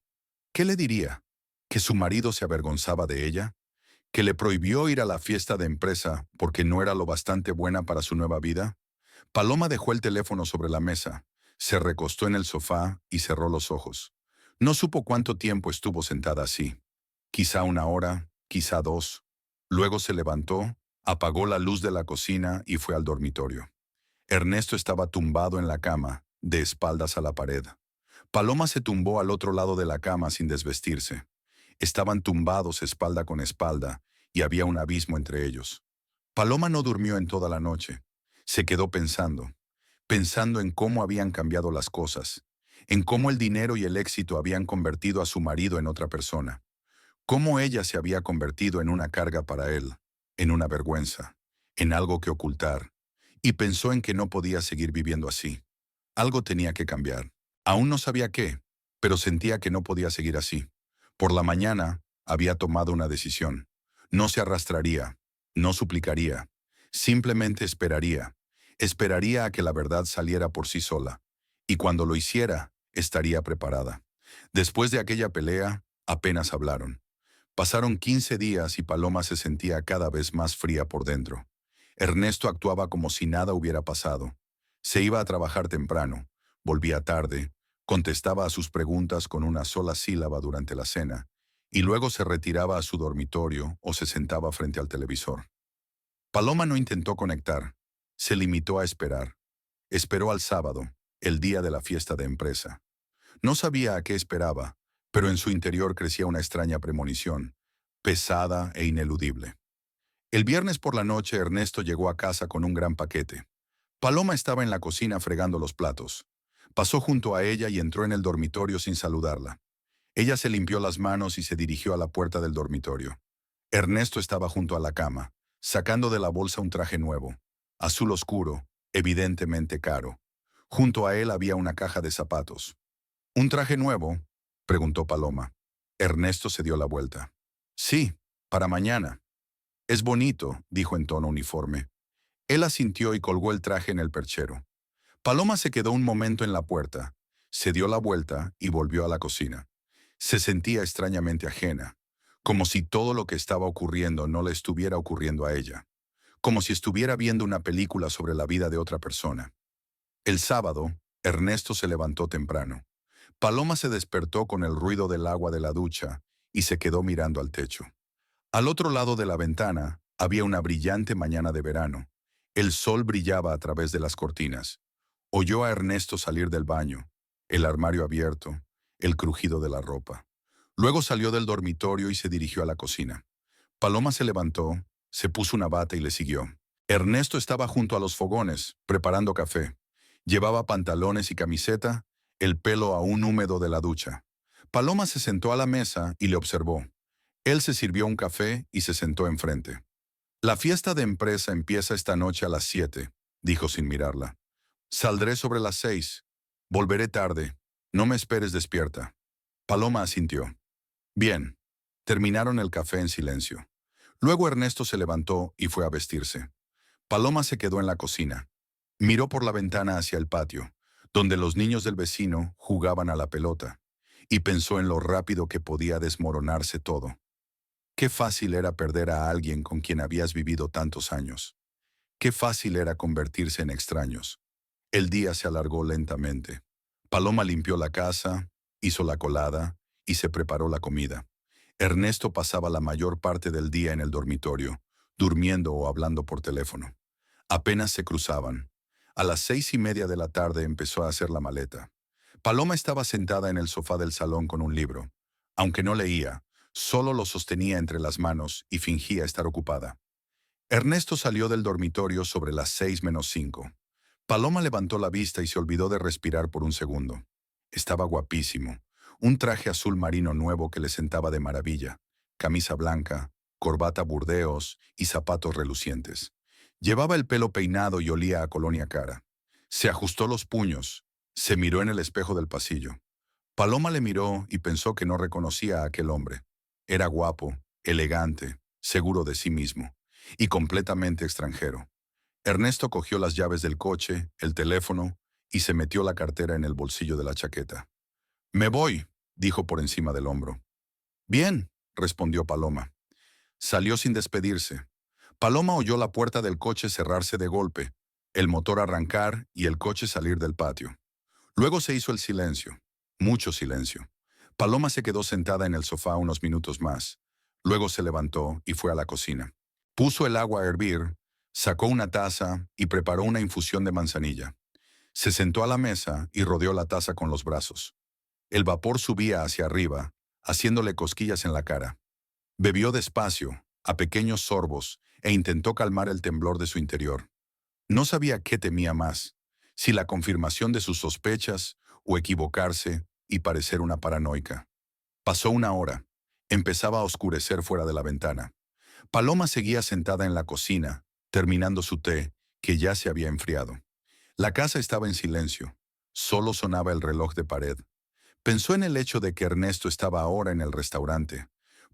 ¿Qué le diría? ¿Que su marido se avergonzaba de ella? ¿Que le prohibió ir a la fiesta de empresa porque no era lo bastante buena para su nueva vida? Paloma dejó el teléfono sobre la mesa, se recostó en el sofá y cerró los ojos. No supo cuánto tiempo estuvo sentada así. Quizá 1 hora, quizá 2. Luego se levantó, apagó la luz de la cocina y fue al dormitorio. Ernesto estaba tumbado en la cama, de espaldas a la pared. Paloma se tumbó al otro lado de la cama sin desvestirse. Estaban tumbados espalda con espalda y había un abismo entre ellos. Paloma no durmió en toda la noche. Se quedó pensando en cómo habían cambiado las cosas, en cómo el dinero y el éxito habían convertido a su marido en otra persona, cómo ella se había convertido en una carga para él, en una vergüenza, en algo que ocultar, y pensó en que no podía seguir viviendo así. Algo tenía que cambiar. Aún no sabía qué, pero sentía que no podía seguir así. Por la mañana, había tomado una decisión. No se arrastraría, no suplicaría, simplemente esperaría. Esperaría a que la verdad saliera por sí sola. Y cuando lo hiciera, estaría preparada. Después de aquella pelea, apenas hablaron. Pasaron 15 días y Paloma se sentía cada vez más fría por dentro. Ernesto actuaba como si nada hubiera pasado. Se iba a trabajar temprano, volvía tarde, contestaba a sus preguntas con una sola sílaba durante la cena, y luego se retiraba a su dormitorio o se sentaba frente al televisor. Paloma no intentó conectar, se limitó a esperar. Esperó al sábado, el día de la fiesta de empresa. No sabía a qué esperaba, pero en su interior crecía una extraña premonición, pesada e ineludible. El viernes por la noche Ernesto llegó a casa con un gran paquete. Paloma estaba en la cocina fregando los platos. Pasó junto a ella y entró en el dormitorio sin saludarla. Ella se limpió las manos y se dirigió a la puerta del dormitorio. Ernesto estaba junto a la cama, sacando de la bolsa un traje nuevo, azul oscuro, evidentemente caro. Junto a él había una caja de zapatos. ¿Un traje nuevo?, preguntó Paloma. Ernesto se dio la vuelta. Sí, para mañana. Es bonito, dijo en tono uniforme. Él asintió y colgó el traje en el perchero. Paloma se quedó un momento en la puerta, se dio la vuelta y volvió a la cocina. Se sentía extrañamente ajena, como si todo lo que estaba ocurriendo no le estuviera ocurriendo a ella, como si estuviera viendo una película sobre la vida de otra persona. El sábado, Ernesto se levantó temprano. Paloma se despertó con el ruido del agua de la ducha y se quedó mirando al techo. Al otro lado de la ventana había una brillante mañana de verano. El sol brillaba a través de las cortinas. Oyó a Ernesto salir del baño, el armario abierto, el crujido de la ropa. Luego salió del dormitorio y se dirigió a la cocina. Paloma se levantó, se puso una bata y le siguió. Ernesto estaba junto a los fogones, preparando café. Llevaba pantalones y camiseta, el pelo aún húmedo de la ducha. Paloma se sentó a la mesa y le observó. Él se sirvió un café y se sentó enfrente. La fiesta de empresa empieza esta noche a las 7, dijo sin mirarla. Saldré sobre las 6. Volveré tarde. No me esperes despierta. Paloma asintió. Bien. Terminaron el café en silencio. Luego Ernesto se levantó y fue a vestirse. Paloma se quedó en la cocina. Miró por la ventana hacia el patio, donde los niños del vecino jugaban a la pelota, y pensó en lo rápido que podía desmoronarse todo. Qué fácil era perder a alguien con quien habías vivido tantos años. Qué fácil era convertirse en extraños. El día se alargó lentamente. Paloma limpió la casa, hizo la colada y se preparó la comida. Ernesto pasaba la mayor parte del día en el dormitorio, durmiendo o hablando por teléfono. Apenas se cruzaban. A las 6:30 de la tarde empezó a hacer la maleta. Paloma estaba sentada en el sofá del salón con un libro. Aunque no leía, solo lo sostenía entre las manos y fingía estar ocupada. Ernesto salió del dormitorio sobre las 6:05. Paloma levantó la vista y se olvidó de respirar por un segundo. Estaba guapísimo. Un traje azul marino nuevo que le sentaba de maravilla. Camisa blanca, corbata burdeos y zapatos relucientes. Llevaba el pelo peinado y olía a colonia cara. Se ajustó los puños. Se miró en el espejo del pasillo. Paloma le miró y pensó que no reconocía a aquel hombre. Era guapo, elegante, seguro de sí mismo, y completamente extranjero. Ernesto cogió las llaves del coche, el teléfono, y se metió la cartera en el bolsillo de la chaqueta. «Me voy», dijo por encima del hombro. «Bien», respondió Paloma. Salió sin despedirse. Paloma oyó la puerta del coche cerrarse de golpe, el motor arrancar y el coche salir del patio. Luego se hizo el silencio, mucho silencio. Paloma se quedó sentada en el sofá unos minutos más. Luego se levantó y fue a la cocina. Puso el agua a hervir, sacó una taza y preparó una infusión de manzanilla. Se sentó a la mesa y rodeó la taza con los brazos. El vapor subía hacia arriba, haciéndole cosquillas en la cara. Bebió despacio, a pequeños sorbos, e intentó calmar el temblor de su interior. No sabía qué temía más, si la confirmación de sus sospechas o equivocarse y parecer una paranoica. Pasó una hora. Empezaba a oscurecer fuera de la ventana. Paloma seguía sentada en la cocina, terminando su té, que ya se había enfriado. La casa estaba en silencio. Solo sonaba el reloj de pared. Pensó en el hecho de que Ernesto estaba ahora en el restaurante,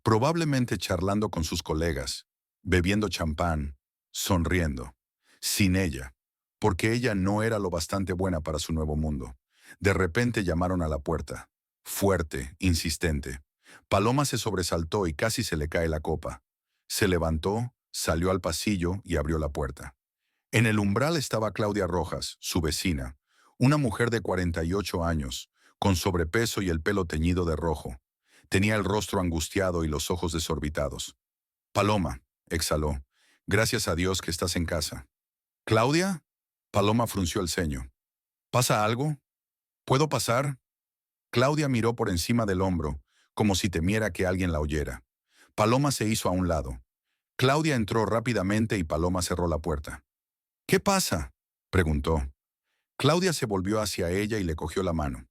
probablemente charlando con sus colegas, bebiendo champán, sonriendo, sin ella, porque ella no era lo bastante buena para su nuevo mundo. De repente llamaron a la puerta, fuerte, insistente. Paloma se sobresaltó y casi se le cae la copa. Se levantó, salió al pasillo y abrió la puerta. En el umbral estaba Claudia Rojas, su vecina, una mujer de 48 años, con sobrepeso y el pelo teñido de rojo. Tenía el rostro angustiado y los ojos desorbitados. Paloma, exhaló. Gracias a Dios que estás en casa. ¿Claudia? Paloma frunció el ceño. ¿Pasa algo? ¿Puedo pasar? Claudia miró por encima del hombro, como si temiera que alguien la oyera. Paloma se hizo a un lado. Claudia entró rápidamente y Paloma cerró la puerta. ¿Qué pasa?, preguntó. Claudia se volvió hacia ella y le cogió la mano.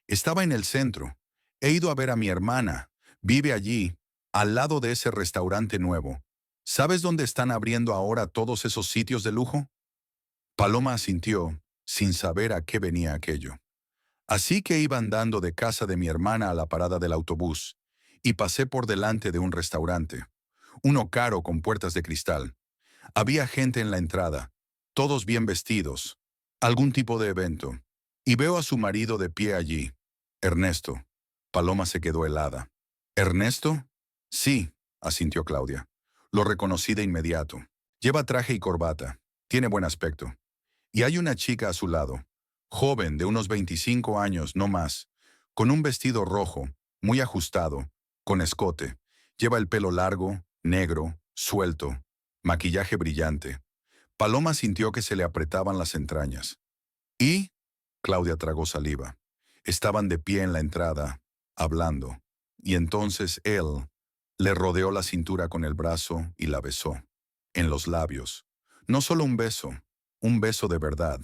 Estaba en el centro. He ido a ver a mi hermana. Vive allí, al lado de ese restaurante nuevo. ¿Sabes dónde están abriendo ahora todos esos sitios de lujo? Paloma asintió, sin saber a qué venía aquello. Así que iba andando de casa de mi hermana a la parada del autobús, y pasé por delante de un restaurante, uno caro con puertas de cristal. Había gente en la entrada, todos bien vestidos, algún tipo de evento, y veo a su marido de pie allí, Ernesto. Paloma se quedó helada. ¿Ernesto? Sí, asintió Claudia. Lo reconocí de inmediato. Lleva traje y corbata, tiene buen aspecto. Y hay una chica a su lado, joven de unos 25 años, no más, con un vestido rojo, muy ajustado, con escote. Lleva el pelo largo, negro, suelto, maquillaje brillante. Paloma sintió que se le apretaban las entrañas. ¿Y? Claudia tragó saliva. Estaban de pie en la entrada, hablando. Y entonces él le rodeó la cintura con el brazo y la besó. En los labios. No solo un beso de verdad.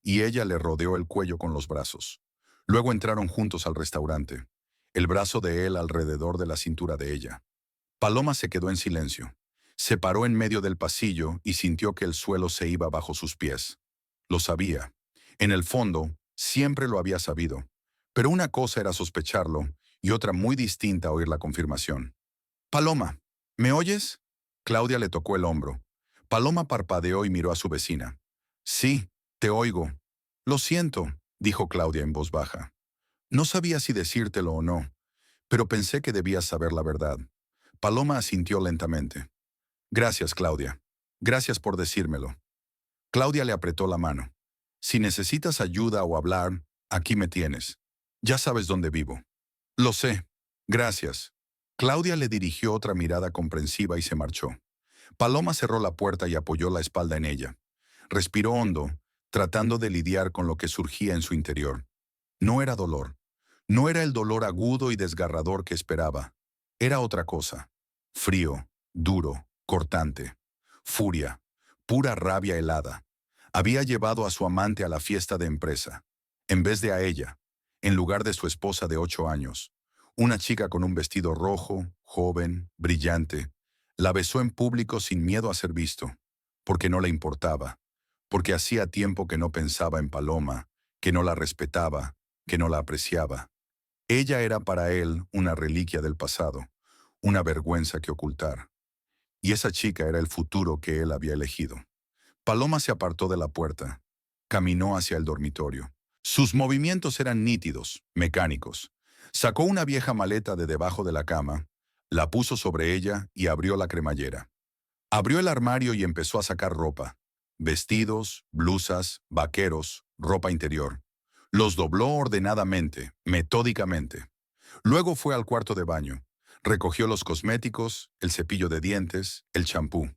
Y ella le rodeó el cuello con los brazos. Luego entraron juntos al restaurante. El brazo de él alrededor de la cintura de ella. Paloma se quedó en silencio. Se paró en medio del pasillo y sintió que el suelo se iba bajo sus pies. Lo sabía. En el fondo, siempre lo había sabido. Pero una cosa era sospecharlo y otra muy distinta oír la confirmación. Paloma, ¿me oyes? Claudia le tocó el hombro. Paloma parpadeó y miró a su vecina. Sí, te oigo. Lo siento, dijo Claudia en voz baja. No sabía si decírtelo o no, pero pensé que debías saber la verdad. Paloma asintió lentamente. Gracias, Claudia. Gracias por decírmelo. Claudia le apretó la mano. Si necesitas ayuda o hablar, aquí me tienes. Ya sabes dónde vivo. Lo sé. Gracias. Claudia le dirigió otra mirada comprensiva y se marchó. Paloma cerró la puerta y apoyó la espalda en ella. Respiró hondo, tratando de lidiar con lo que surgía en su interior. No era dolor. No era el dolor agudo y desgarrador que esperaba. Era otra cosa. Frío, duro, cortante. Furia, pura rabia helada. Había llevado a su amante a la fiesta de empresa, en vez de a ella, en lugar de su esposa de 8 años. Una chica con un vestido rojo, joven, brillante. La besó en público sin miedo a ser visto, porque no le importaba, porque hacía tiempo que no pensaba en Paloma, que no la respetaba, que no la apreciaba. Ella era para él una reliquia del pasado, una vergüenza que ocultar. Y esa chica era el futuro que él había elegido. Paloma se apartó de la puerta. Caminó hacia el dormitorio. Sus movimientos eran nítidos, mecánicos. Sacó una vieja maleta de debajo de la cama, la puso sobre ella y abrió la cremallera. Abrió el armario y empezó a sacar ropa. Vestidos, blusas, vaqueros, ropa interior. Los dobló ordenadamente, metódicamente. Luego fue al cuarto de baño. Recogió los cosméticos, el cepillo de dientes, el champú.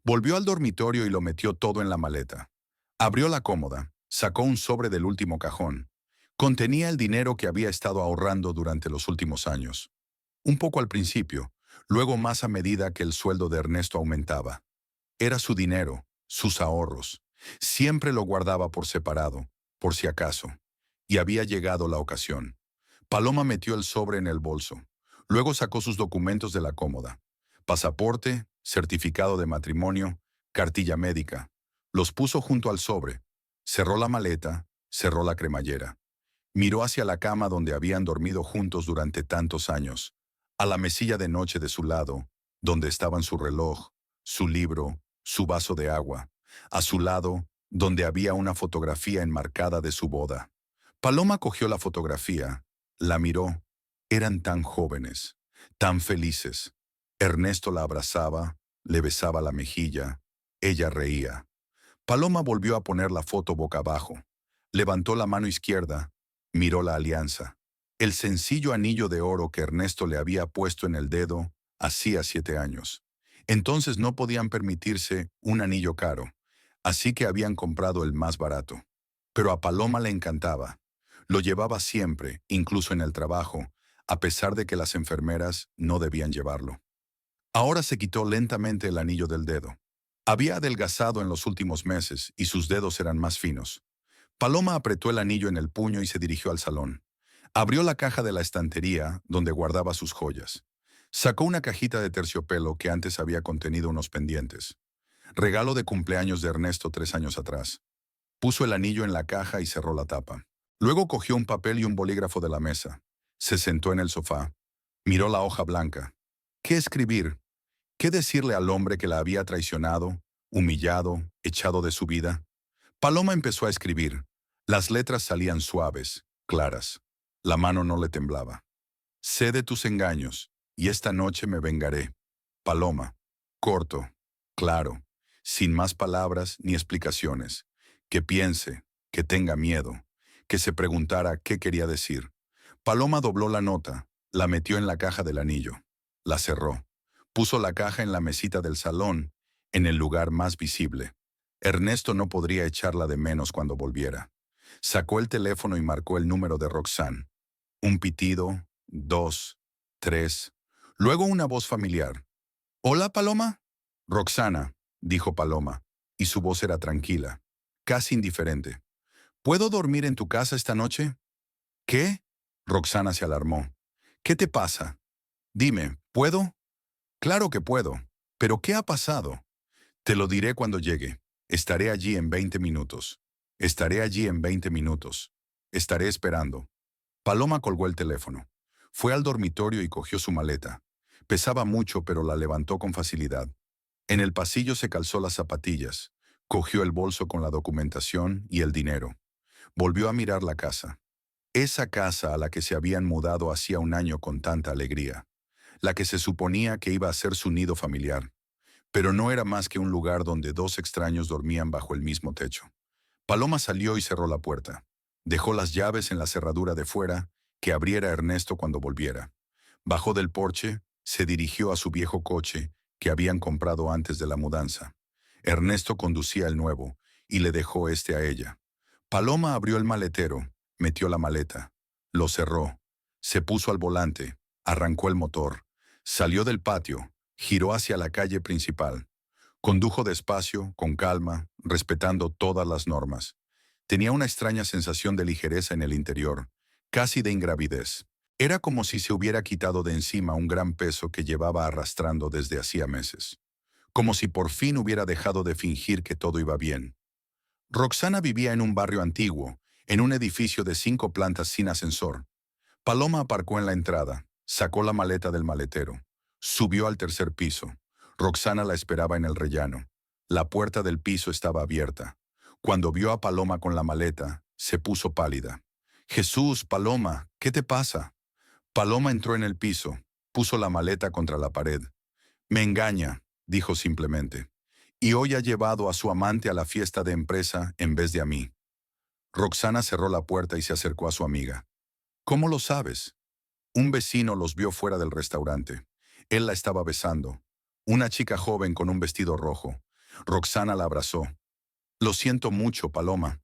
Volvió al dormitorio y lo metió todo en la maleta. Abrió la cómoda, sacó un sobre del último cajón. Contenía el dinero que había estado ahorrando durante los últimos años. Un poco al principio, luego más a medida que el sueldo de Ernesto aumentaba. Era su dinero, sus ahorros. Siempre lo guardaba por separado, por si acaso. Y había llegado la ocasión. Paloma metió el sobre en el bolso. Luego sacó sus documentos de la cómoda. Pasaporte, certificado de matrimonio, cartilla médica. Los puso junto al sobre. Cerró la maleta, cerró la cremallera. Miró hacia la cama donde habían dormido juntos durante tantos años, a la mesilla de noche de su lado, donde estaban su reloj, su libro, su vaso de agua, a su lado, donde había una fotografía enmarcada de su boda. Paloma cogió la fotografía, la miró. Eran tan jóvenes, tan felices. Ernesto la abrazaba, le besaba la mejilla, ella reía. Paloma volvió a poner la foto boca abajo. Levantó la mano izquierda, miró la alianza, el sencillo anillo de oro que Ernesto le había puesto en el dedo hacía 7 años. Entonces no podían permitirse un anillo caro, así que habían comprado el más barato. Pero a Paloma le encantaba. Lo llevaba siempre, incluso en el trabajo, a pesar de que las enfermeras no debían llevarlo. Ahora se quitó lentamente el anillo del dedo. Había adelgazado en los últimos meses y sus dedos eran más finos. Paloma apretó el anillo en el puño y se dirigió al salón. Abrió la caja de la estantería donde guardaba sus joyas. Sacó una cajita de terciopelo que antes había contenido unos pendientes. Regalo de cumpleaños de Ernesto 3 años atrás. Puso el anillo en la caja y cerró la tapa. Luego cogió un papel y un bolígrafo de la mesa. Se sentó en el sofá. Miró la hoja blanca. ¿Qué escribir? ¿Qué decirle al hombre que la había traicionado, humillado, echado de su vida? Paloma empezó a escribir. Las letras salían suaves, claras. La mano no le temblaba. Sé de tus engaños, y esta noche me vengaré. Paloma. Corto, claro, sin más palabras ni explicaciones. Que piense, que tenga miedo, que se preguntara qué quería decir. Paloma dobló la nota, la metió en la caja del anillo. La cerró. Puso la caja en la mesita del salón, en el lugar más visible. Ernesto no podría echarla de menos cuando volviera. Sacó el teléfono y marcó el número de Roxanne. Un pitido, dos, tres. Luego una voz familiar. «¿Hola, Paloma?» «Roxana», dijo Paloma, y su voz era tranquila, casi indiferente. «¿Puedo dormir en tu casa esta noche?» «¿Qué?» Roxana se alarmó. «¿Qué te pasa?» «Dime, ¿puedo?» «Claro que puedo. ¿Pero qué ha pasado?» «Te lo diré cuando llegue. Estaré allí en 20 minutos. Estaré allí en 20 minutos. Estaré esperando». Paloma colgó el teléfono. Fue al dormitorio y cogió su maleta. Pesaba mucho, pero la levantó con facilidad. En el pasillo se calzó las zapatillas. Cogió el bolso con la documentación y el dinero. Volvió a mirar la casa. Esa casa a la que se habían mudado hacía un año con tanta alegría. La que se suponía que iba a ser su nido familiar. Pero no era más que un lugar donde dos extraños dormían bajo el mismo techo. Paloma salió y cerró la puerta. Dejó las llaves en la cerradura de fuera, que abriera Ernesto cuando volviera. Bajó del porche, se dirigió a su viejo coche, que habían comprado antes de la mudanza. Ernesto conducía el nuevo, y le dejó este a ella. Paloma abrió el maletero, metió la maleta, lo cerró, se puso al volante, arrancó el motor, salió del patio, giró hacia la calle principal. Condujo despacio, con calma, respetando todas las normas. Tenía una extraña sensación de ligereza en el interior, casi de ingravidez. Era como si se hubiera quitado de encima un gran peso que llevaba arrastrando desde hacía meses. Como si por fin hubiera dejado de fingir que todo iba bien. Roxana vivía en un barrio antiguo, en un edificio de 5 plantas sin ascensor. Paloma aparcó en la entrada, sacó la maleta del maletero, subió al tercer piso. Roxana la esperaba en el rellano. La puerta del piso estaba abierta. Cuando vio a Paloma con la maleta, se puso pálida. «Jesús, Paloma, ¿qué te pasa?» Paloma entró en el piso, puso la maleta contra la pared. «Me engaña», dijo simplemente. «Y hoy ha llevado a su amante a la fiesta de empresa en vez de a mí». Roxana cerró la puerta y se acercó a su amiga. «¿Cómo lo sabes?» Un vecino los vio fuera del restaurante. Él la estaba besando. Una chica joven con un vestido rojo. Roxana la abrazó. «Lo siento mucho, Paloma».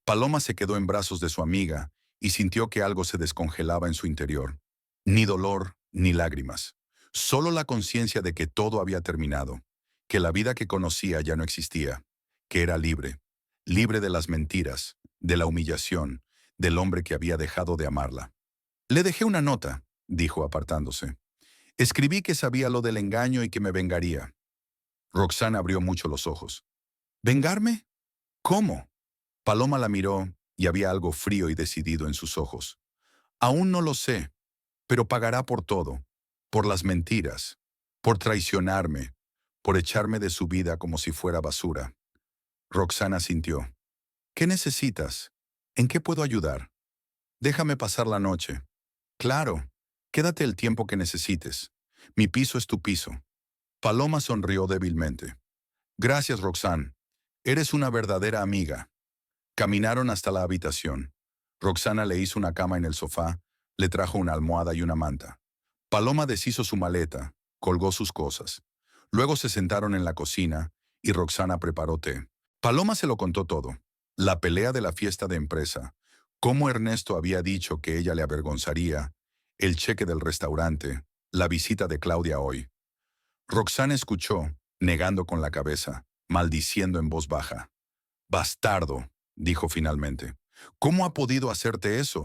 Paloma se quedó en brazos de su amiga y sintió que algo se descongelaba en su interior. Ni dolor, ni lágrimas. Solo la conciencia de que todo había terminado. que la vida que conocía ya no existía, que era libre, libre de las mentiras, de la humillación, del hombre que había dejado de amarla. Le dejé una nota, dijo apartándose. Escribí que sabía lo del engaño y que me vengaría. Roxana abrió mucho los ojos. ¿Vengarme? ¿Cómo? Paloma la miró y había algo frío y decidido en sus ojos. Aún no lo sé, pero pagará por todo, por las mentiras, por traicionarme, por echarme de su vida como si fuera basura. Roxana sintió. ¿Qué necesitas? ¿En qué puedo ayudar? Déjame pasar la noche. Claro, quédate el tiempo que necesites. Mi piso es tu piso. Paloma sonrió débilmente. Gracias, Roxanne. Eres una verdadera amiga. Caminaron hasta la habitación. Roxana le hizo una cama en el sofá, le trajo una almohada y una manta. Paloma deshizo su maleta, colgó sus cosas. Luego se sentaron en la cocina y Roxana preparó té. Paloma se lo contó todo. La pelea de la fiesta de empresa, cómo Ernesto había dicho que ella le avergonzaría, el cheque del restaurante, la visita de Claudia hoy. Roxana escuchó, negando con la cabeza, maldiciendo en voz baja. «Bastardo», dijo finalmente. «¿Cómo ha podido hacerte eso?»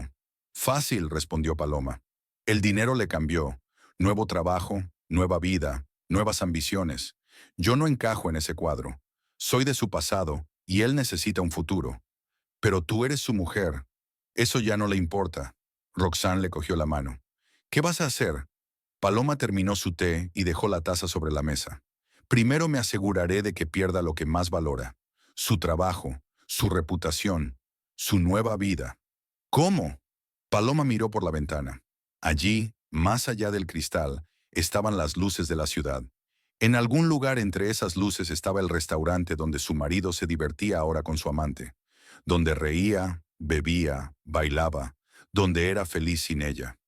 «Fácil», respondió Paloma. «El dinero le cambió. Nuevo trabajo, nueva vida, nuevas ambiciones. Yo no encajo en ese cuadro. Soy de su pasado y él necesita un futuro. Pero tú eres su mujer. Eso ya no le importa». Roxanne le cogió la mano. «¿Qué vas a hacer?» Paloma terminó su té y dejó la taza sobre la mesa. «Primero me aseguraré de que pierda lo que más valora. Su trabajo, su reputación, su nueva vida». «¿Cómo?» Paloma miró por la ventana. Allí, más allá del cristal, estaban las luces de la ciudad. En algún lugar entre esas luces estaba el restaurante donde su marido se divertía ahora con su amante, donde reía, bebía, bailaba, donde era feliz sin ella.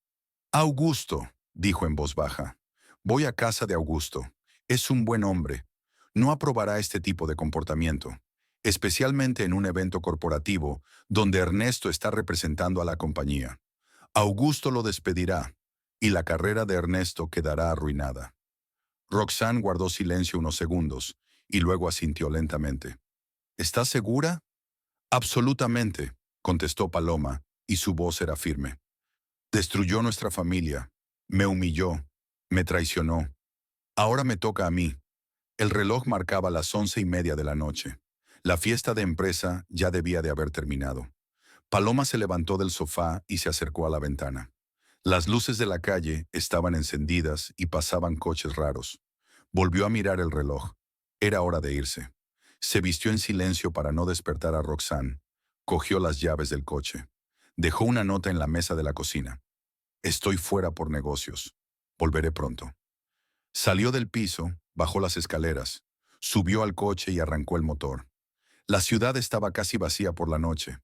«Augusto», dijo en voz baja. «Voy a casa de Augusto. Es un buen hombre. No aprobará este tipo de comportamiento, especialmente en un evento corporativo donde Ernesto está representando a la compañía. Augusto lo despedirá y la carrera de Ernesto quedará arruinada». Roxanne guardó silencio unos segundos y luego asintió lentamente. «¿Estás segura?» «Absolutamente», contestó Paloma, y su voz era firme. «Destruyó nuestra familia, me humilló, me traicionó. Ahora me toca a mí». El reloj marcaba las 11:30 de la noche. La fiesta de empresa ya debía de haber terminado. Paloma se levantó del sofá y se acercó a la ventana. Las luces de la calle estaban encendidas y pasaban coches raros. Volvió a mirar el reloj. Era hora de irse. Se vistió en silencio para no despertar a Roxanne. Cogió las llaves del coche. Dejó una nota en la mesa de la cocina. «Estoy fuera por negocios. Volveré pronto». Salió del piso, bajó las escaleras, subió al coche y arrancó el motor. La ciudad estaba casi vacía por la noche.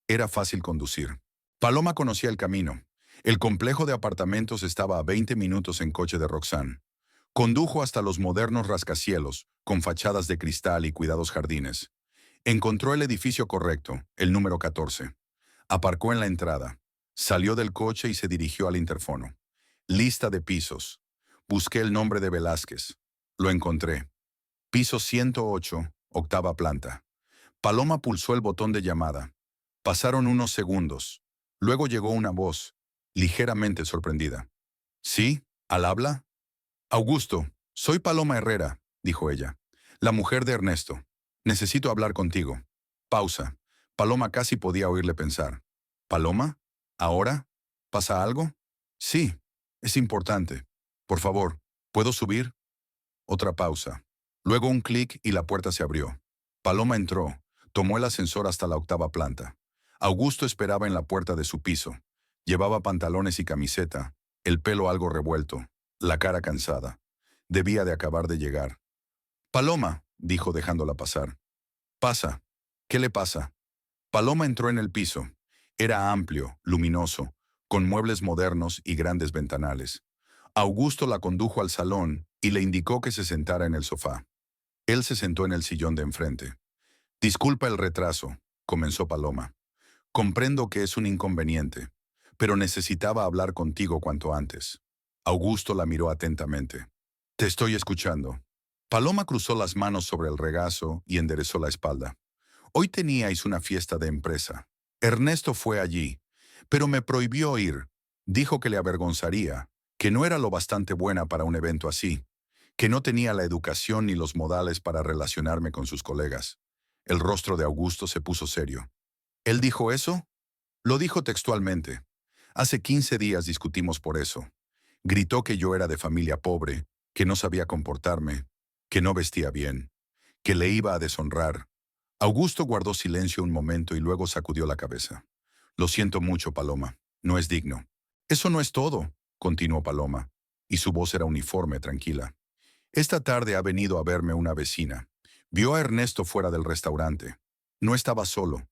Era fácil conducir. Paloma conocía el camino. El complejo de apartamentos estaba a 20 minutos en coche de Roxanne. Condujo hasta los modernos rascacielos, con fachadas de cristal y cuidados jardines. Encontró el edificio correcto, el número 14. Aparcó en la entrada. Salió del coche y se dirigió al interfono. «Lista de pisos». Busqué el nombre de Velázquez. Lo encontré. «Piso 108, octava planta». Paloma pulsó el botón de llamada. Pasaron unos segundos. Luego llegó una voz, ligeramente sorprendida. «¿Sí? ¿Al habla?» «Augusto, soy Paloma Herrera», dijo ella. «La mujer de Ernesto. Necesito hablar contigo». Pausa. Paloma casi podía oírle pensar. «¿Paloma? ¿Ahora? ¿Pasa algo?» «Sí, es importante. Por favor, ¿puedo subir?» Otra pausa. Luego un clic y la puerta se abrió. Paloma entró, tomó el ascensor hasta la octava planta. Augusto esperaba en la puerta de su piso. Llevaba pantalones y camiseta, el pelo algo revuelto, la cara cansada. Debía de acabar de llegar. «Paloma», dijo dejándola pasar. «Pasa. ¿Qué le pasa?» Paloma entró en el piso. Era amplio, luminoso, con muebles modernos y grandes ventanales. Augusto la condujo al salón y le indicó que se sentara en el sofá. Él se sentó en el sillón de enfrente. «Disculpa el retraso», comenzó Paloma. «Comprendo que es un inconveniente, pero necesitaba hablar contigo cuanto antes». Augusto la miró atentamente. «Te estoy escuchando». Paloma cruzó las manos sobre el regazo y enderezó la espalda. Hoy teníais una fiesta de empresa. Ernesto fue allí, pero me prohibió ir. Dijo que le avergonzaría, que no era lo bastante buena para un evento así, que no tenía la educación ni los modales para relacionarme con sus colegas. El rostro de Augusto se puso serio. ¿Él dijo eso? Lo dijo textualmente. Hace 15 días discutimos por eso. Gritó que yo era de familia pobre, que no sabía comportarme, que no vestía bien, que le iba a deshonrar. Augusto guardó silencio un momento y luego sacudió la cabeza. Lo siento mucho, Paloma. No es digno. Eso no es todo, continuó Paloma, y su voz era uniforme, tranquila. Esta tarde ha venido a verme una vecina. Vio a Ernesto fuera del restaurante. No estaba solo.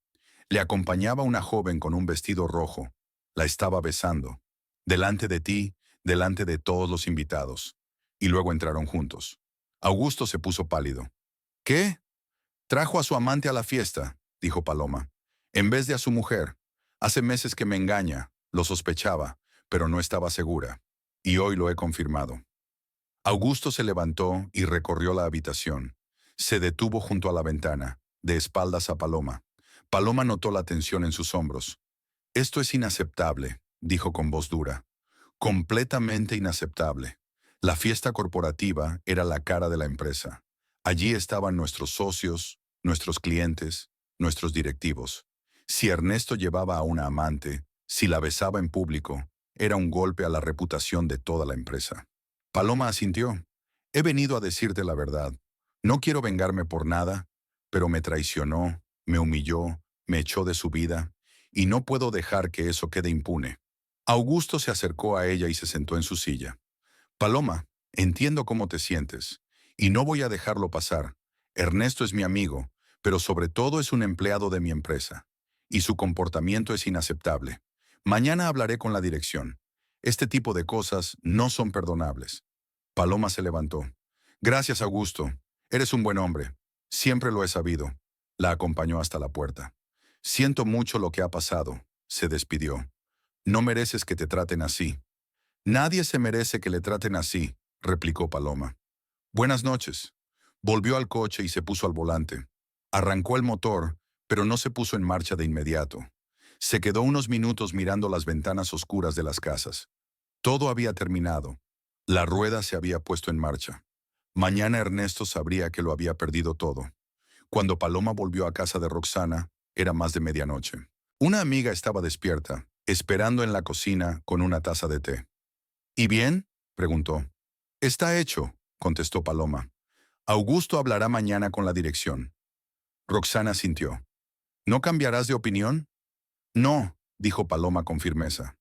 Le acompañaba una joven con un vestido rojo. La estaba besando. Delante de ti, delante de todos los invitados. Y luego entraron juntos. Augusto se puso pálido. ¿Qué? Trajo a su amante a la fiesta, dijo Paloma, en vez de a su mujer. Hace meses que me engaña, lo sospechaba, pero no estaba segura. Y hoy lo he confirmado. Augusto se levantó y recorrió la habitación. Se detuvo junto a la ventana, de espaldas a Paloma. Paloma notó la tensión en sus hombros. Esto es inaceptable, dijo con voz dura. Completamente inaceptable. La fiesta corporativa era la cara de la empresa. Allí estaban nuestros socios, nuestros clientes, nuestros directivos. Si Ernesto llevaba a una amante, si la besaba en público, era un golpe a la reputación de toda la empresa. Paloma asintió. He venido a decirte la verdad. No quiero vengarme por nada, pero me traicionó, me humilló, me echó de su vida, y no puedo dejar que eso quede impune. Augusto se acercó a ella y se sentó en su silla. Paloma, entiendo cómo te sientes, y no voy a dejarlo pasar. Ernesto es mi amigo, pero sobre todo es un empleado de mi empresa, y su comportamiento es inaceptable. Mañana hablaré con la dirección. Este tipo de cosas no son perdonables. Paloma se levantó. Gracias, Augusto. Eres un buen hombre. Siempre lo he sabido. La acompañó hasta la puerta. Siento mucho lo que ha pasado. Se despidió. No mereces que te traten así. Nadie se merece que le traten así, replicó Paloma. Buenas noches. Volvió al coche y se puso al volante. Arrancó el motor, pero no se puso en marcha de inmediato. Se quedó unos minutos mirando las ventanas oscuras de las casas. Todo había terminado. La rueda se había puesto en marcha. Mañana Ernesto sabría que lo había perdido todo. Cuando Paloma volvió a casa de Roxana, era más de medianoche. Una amiga estaba despierta, esperando en la cocina con una taza de té. ¿Y bien? Preguntó. Está hecho, contestó Paloma. Augusto hablará mañana con la dirección. Roxana sintió. ¿No cambiarás de opinión? No, dijo Paloma con firmeza.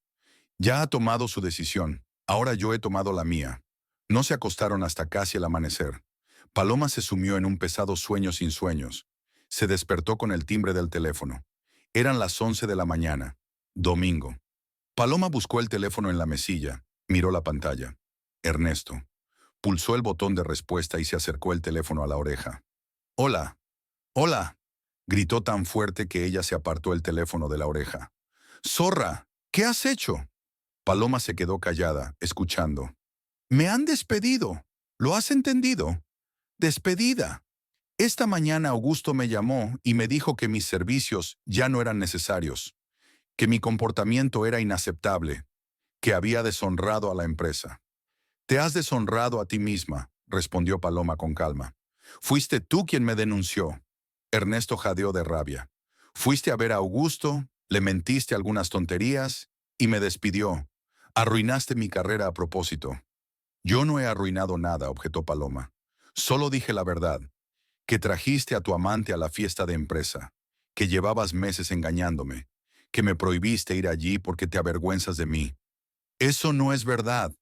Ya ha tomado su decisión. Ahora yo he tomado la mía. No se acostaron hasta casi el amanecer. Paloma se sumió en un pesado sueño sin sueños. Se despertó con el timbre del teléfono. Eran las 11 de la mañana. Domingo. Paloma buscó el teléfono en la mesilla. Miró la pantalla. Ernesto. Pulsó el botón de respuesta y se acercó el teléfono a la oreja. «Hola, hola», gritó tan fuerte que ella se apartó el teléfono de la oreja. «Zorra, ¿qué has hecho?». Paloma se quedó callada, escuchando. «Me han despedido. ¿Lo has entendido? Despedida. Esta mañana Augusto me llamó y me dijo que mis servicios ya no eran necesarios, que mi comportamiento era inaceptable, que había deshonrado a la empresa». «Te has deshonrado a ti misma», respondió Paloma con calma. «Fuiste tú quien me denunció». Ernesto jadeó de rabia. «Fuiste a ver a Augusto, le mentiste algunas tonterías y me despidió. Arruinaste mi carrera a propósito». «Yo no he arruinado nada», objetó Paloma. «Solo dije la verdad, que trajiste a tu amante a la fiesta de empresa, que llevabas meses engañándome, que me prohibiste ir allí porque te avergüenzas de mí. Eso no es verdad.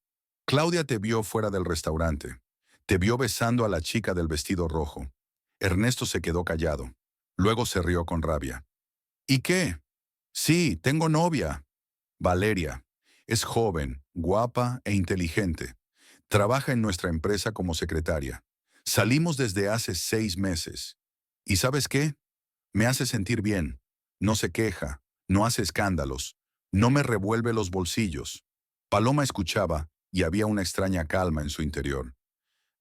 Claudia te vio fuera del restaurante. Te vio besando a la chica del vestido rojo». Ernesto se quedó callado. Luego se rió con rabia. «¿Y qué? Sí, tengo novia. Valeria. Es joven, guapa e inteligente. Trabaja en nuestra empresa como secretaria. Salimos desde hace 6 meses. ¿Y sabes qué? Me hace sentir bien. No se queja, no hace escándalos, no me revuelve los bolsillos». Paloma escuchaba y había una extraña calma en su interior.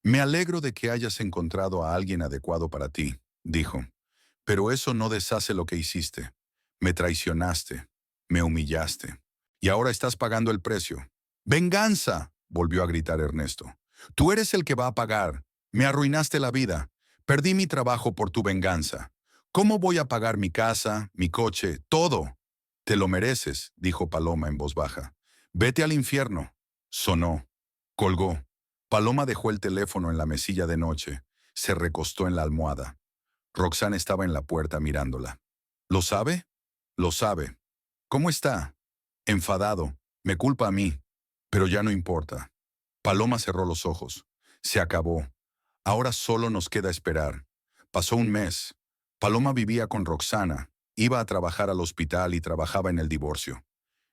Me alegro de que hayas encontrado a alguien adecuado para ti, dijo. Pero eso no deshace lo que hiciste. Me traicionaste, me humillaste. Y ahora estás pagando el precio. ¡Venganza!, volvió a gritar Ernesto. Tú eres el que va a pagar. Me arruinaste la vida. Perdí mi trabajo por tu venganza. ¿Cómo voy a pagar mi casa, mi coche, todo? Te lo mereces, dijo Paloma en voz baja. Vete al infierno. Sonó. Colgó. Paloma dejó el teléfono en la mesilla de noche. Se recostó en la almohada. Roxana estaba en la puerta mirándola. ¿Lo sabe? Lo sabe. ¿Cómo está? Enfadado. Me culpa a mí. Pero ya no importa. Paloma cerró los ojos. Se acabó. Ahora solo nos queda esperar. Pasó un mes. Paloma vivía con Roxana. Iba a trabajar al hospital y trabajaba en el divorcio.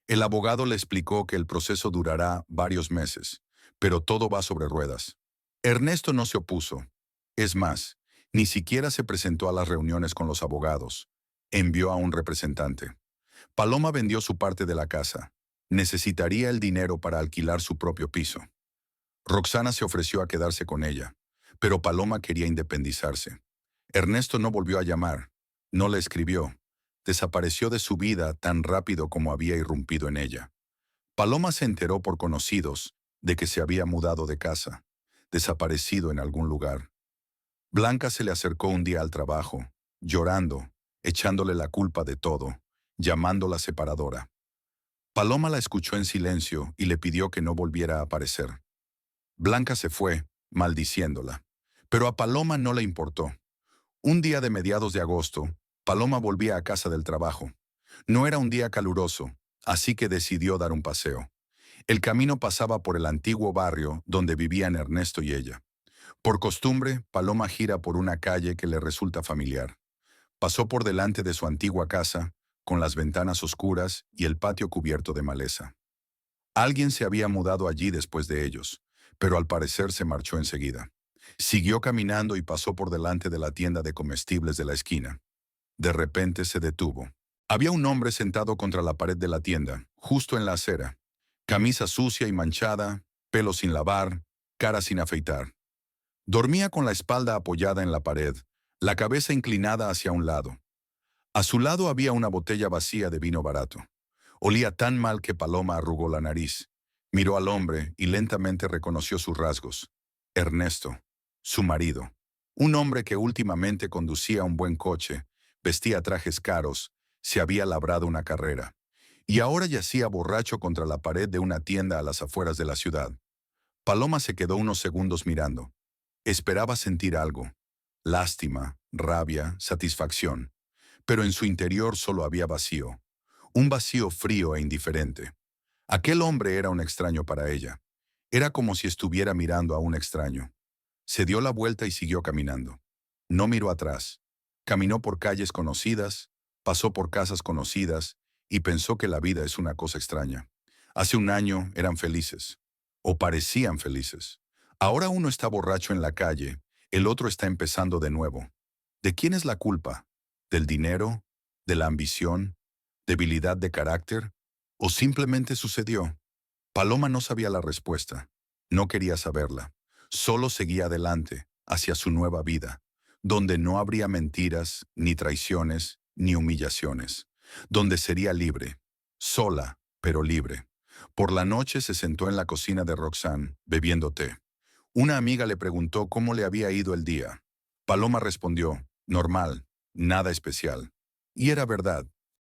El abogado le explicó que el proceso durará varios meses, pero todo va sobre ruedas. Ernesto no se opuso. Es más, ni siquiera se presentó a las reuniones con los abogados. Envió a un representante. Paloma vendió su parte de la casa. Necesitaría el dinero para alquilar su propio piso. Roxana se ofreció a quedarse con ella, pero Paloma quería independizarse. Ernesto no volvió a llamar, no le escribió. Desapareció de su vida tan rápido como había irrumpido en ella. Paloma se enteró por conocidos de que se había mudado de casa, desaparecido en algún lugar. Blanca se le acercó un día al trabajo, llorando, echándole la culpa de todo, llamándola separadora. Paloma la escuchó en silencio y le pidió que no volviera a aparecer. Blanca se fue, maldiciéndola. Pero a Paloma no le importó. Un día de mediados de agosto, Paloma volvía a casa del trabajo. No era un día caluroso, así que decidió dar un paseo. El camino pasaba por el antiguo barrio donde vivían Ernesto y ella. Por costumbre, Paloma gira por una calle que le resulta familiar. Pasó por delante de su antigua casa, con las ventanas oscuras y el patio cubierto de maleza. Alguien se había mudado allí después de ellos, pero al parecer se marchó enseguida. Siguió caminando y pasó por delante de la tienda de comestibles de la esquina. De repente se detuvo. Había un hombre sentado contra la pared de la tienda, justo en la acera. Camisa sucia y manchada, pelo sin lavar, cara sin afeitar. Dormía con la espalda apoyada en la pared, la cabeza inclinada hacia un lado. A su lado había una botella vacía de vino barato. Olía tan mal que Paloma arrugó la nariz. Miró al hombre y lentamente reconoció sus rasgos. Ernesto, su marido. Un hombre que últimamente conducía un buen coche, vestía trajes caros, se había labrado una carrera. Y ahora yacía borracho contra la pared de una tienda a las afueras de la ciudad. Paloma se quedó unos segundos mirando. Esperaba sentir algo. Lástima, rabia, satisfacción. Pero en su interior solo había vacío. Un vacío frío e indiferente. Aquel hombre era un extraño para ella. Era como si estuviera mirando a un extraño. Se dio la vuelta y siguió caminando. No miró atrás. Caminó por calles conocidas, pasó por casas conocidas y pensó que la vida es una cosa extraña. Hace un año eran felices. O parecían felices. Ahora uno está borracho en la calle, el otro está empezando de nuevo. ¿De quién es la culpa? ¿Del dinero? ¿De la ambición? ¿Debilidad de carácter? ¿O simplemente sucedió? Paloma no sabía la respuesta. No quería saberla. Solo seguía adelante, hacia su nueva vida, donde no habría mentiras, ni traiciones, ni humillaciones, donde sería libre, sola, pero libre. Por la noche se sentó en la cocina de Roxane, bebiendo té. Una amiga le preguntó cómo le había ido el día. Paloma respondió, normal, nada especial. Y era verdad.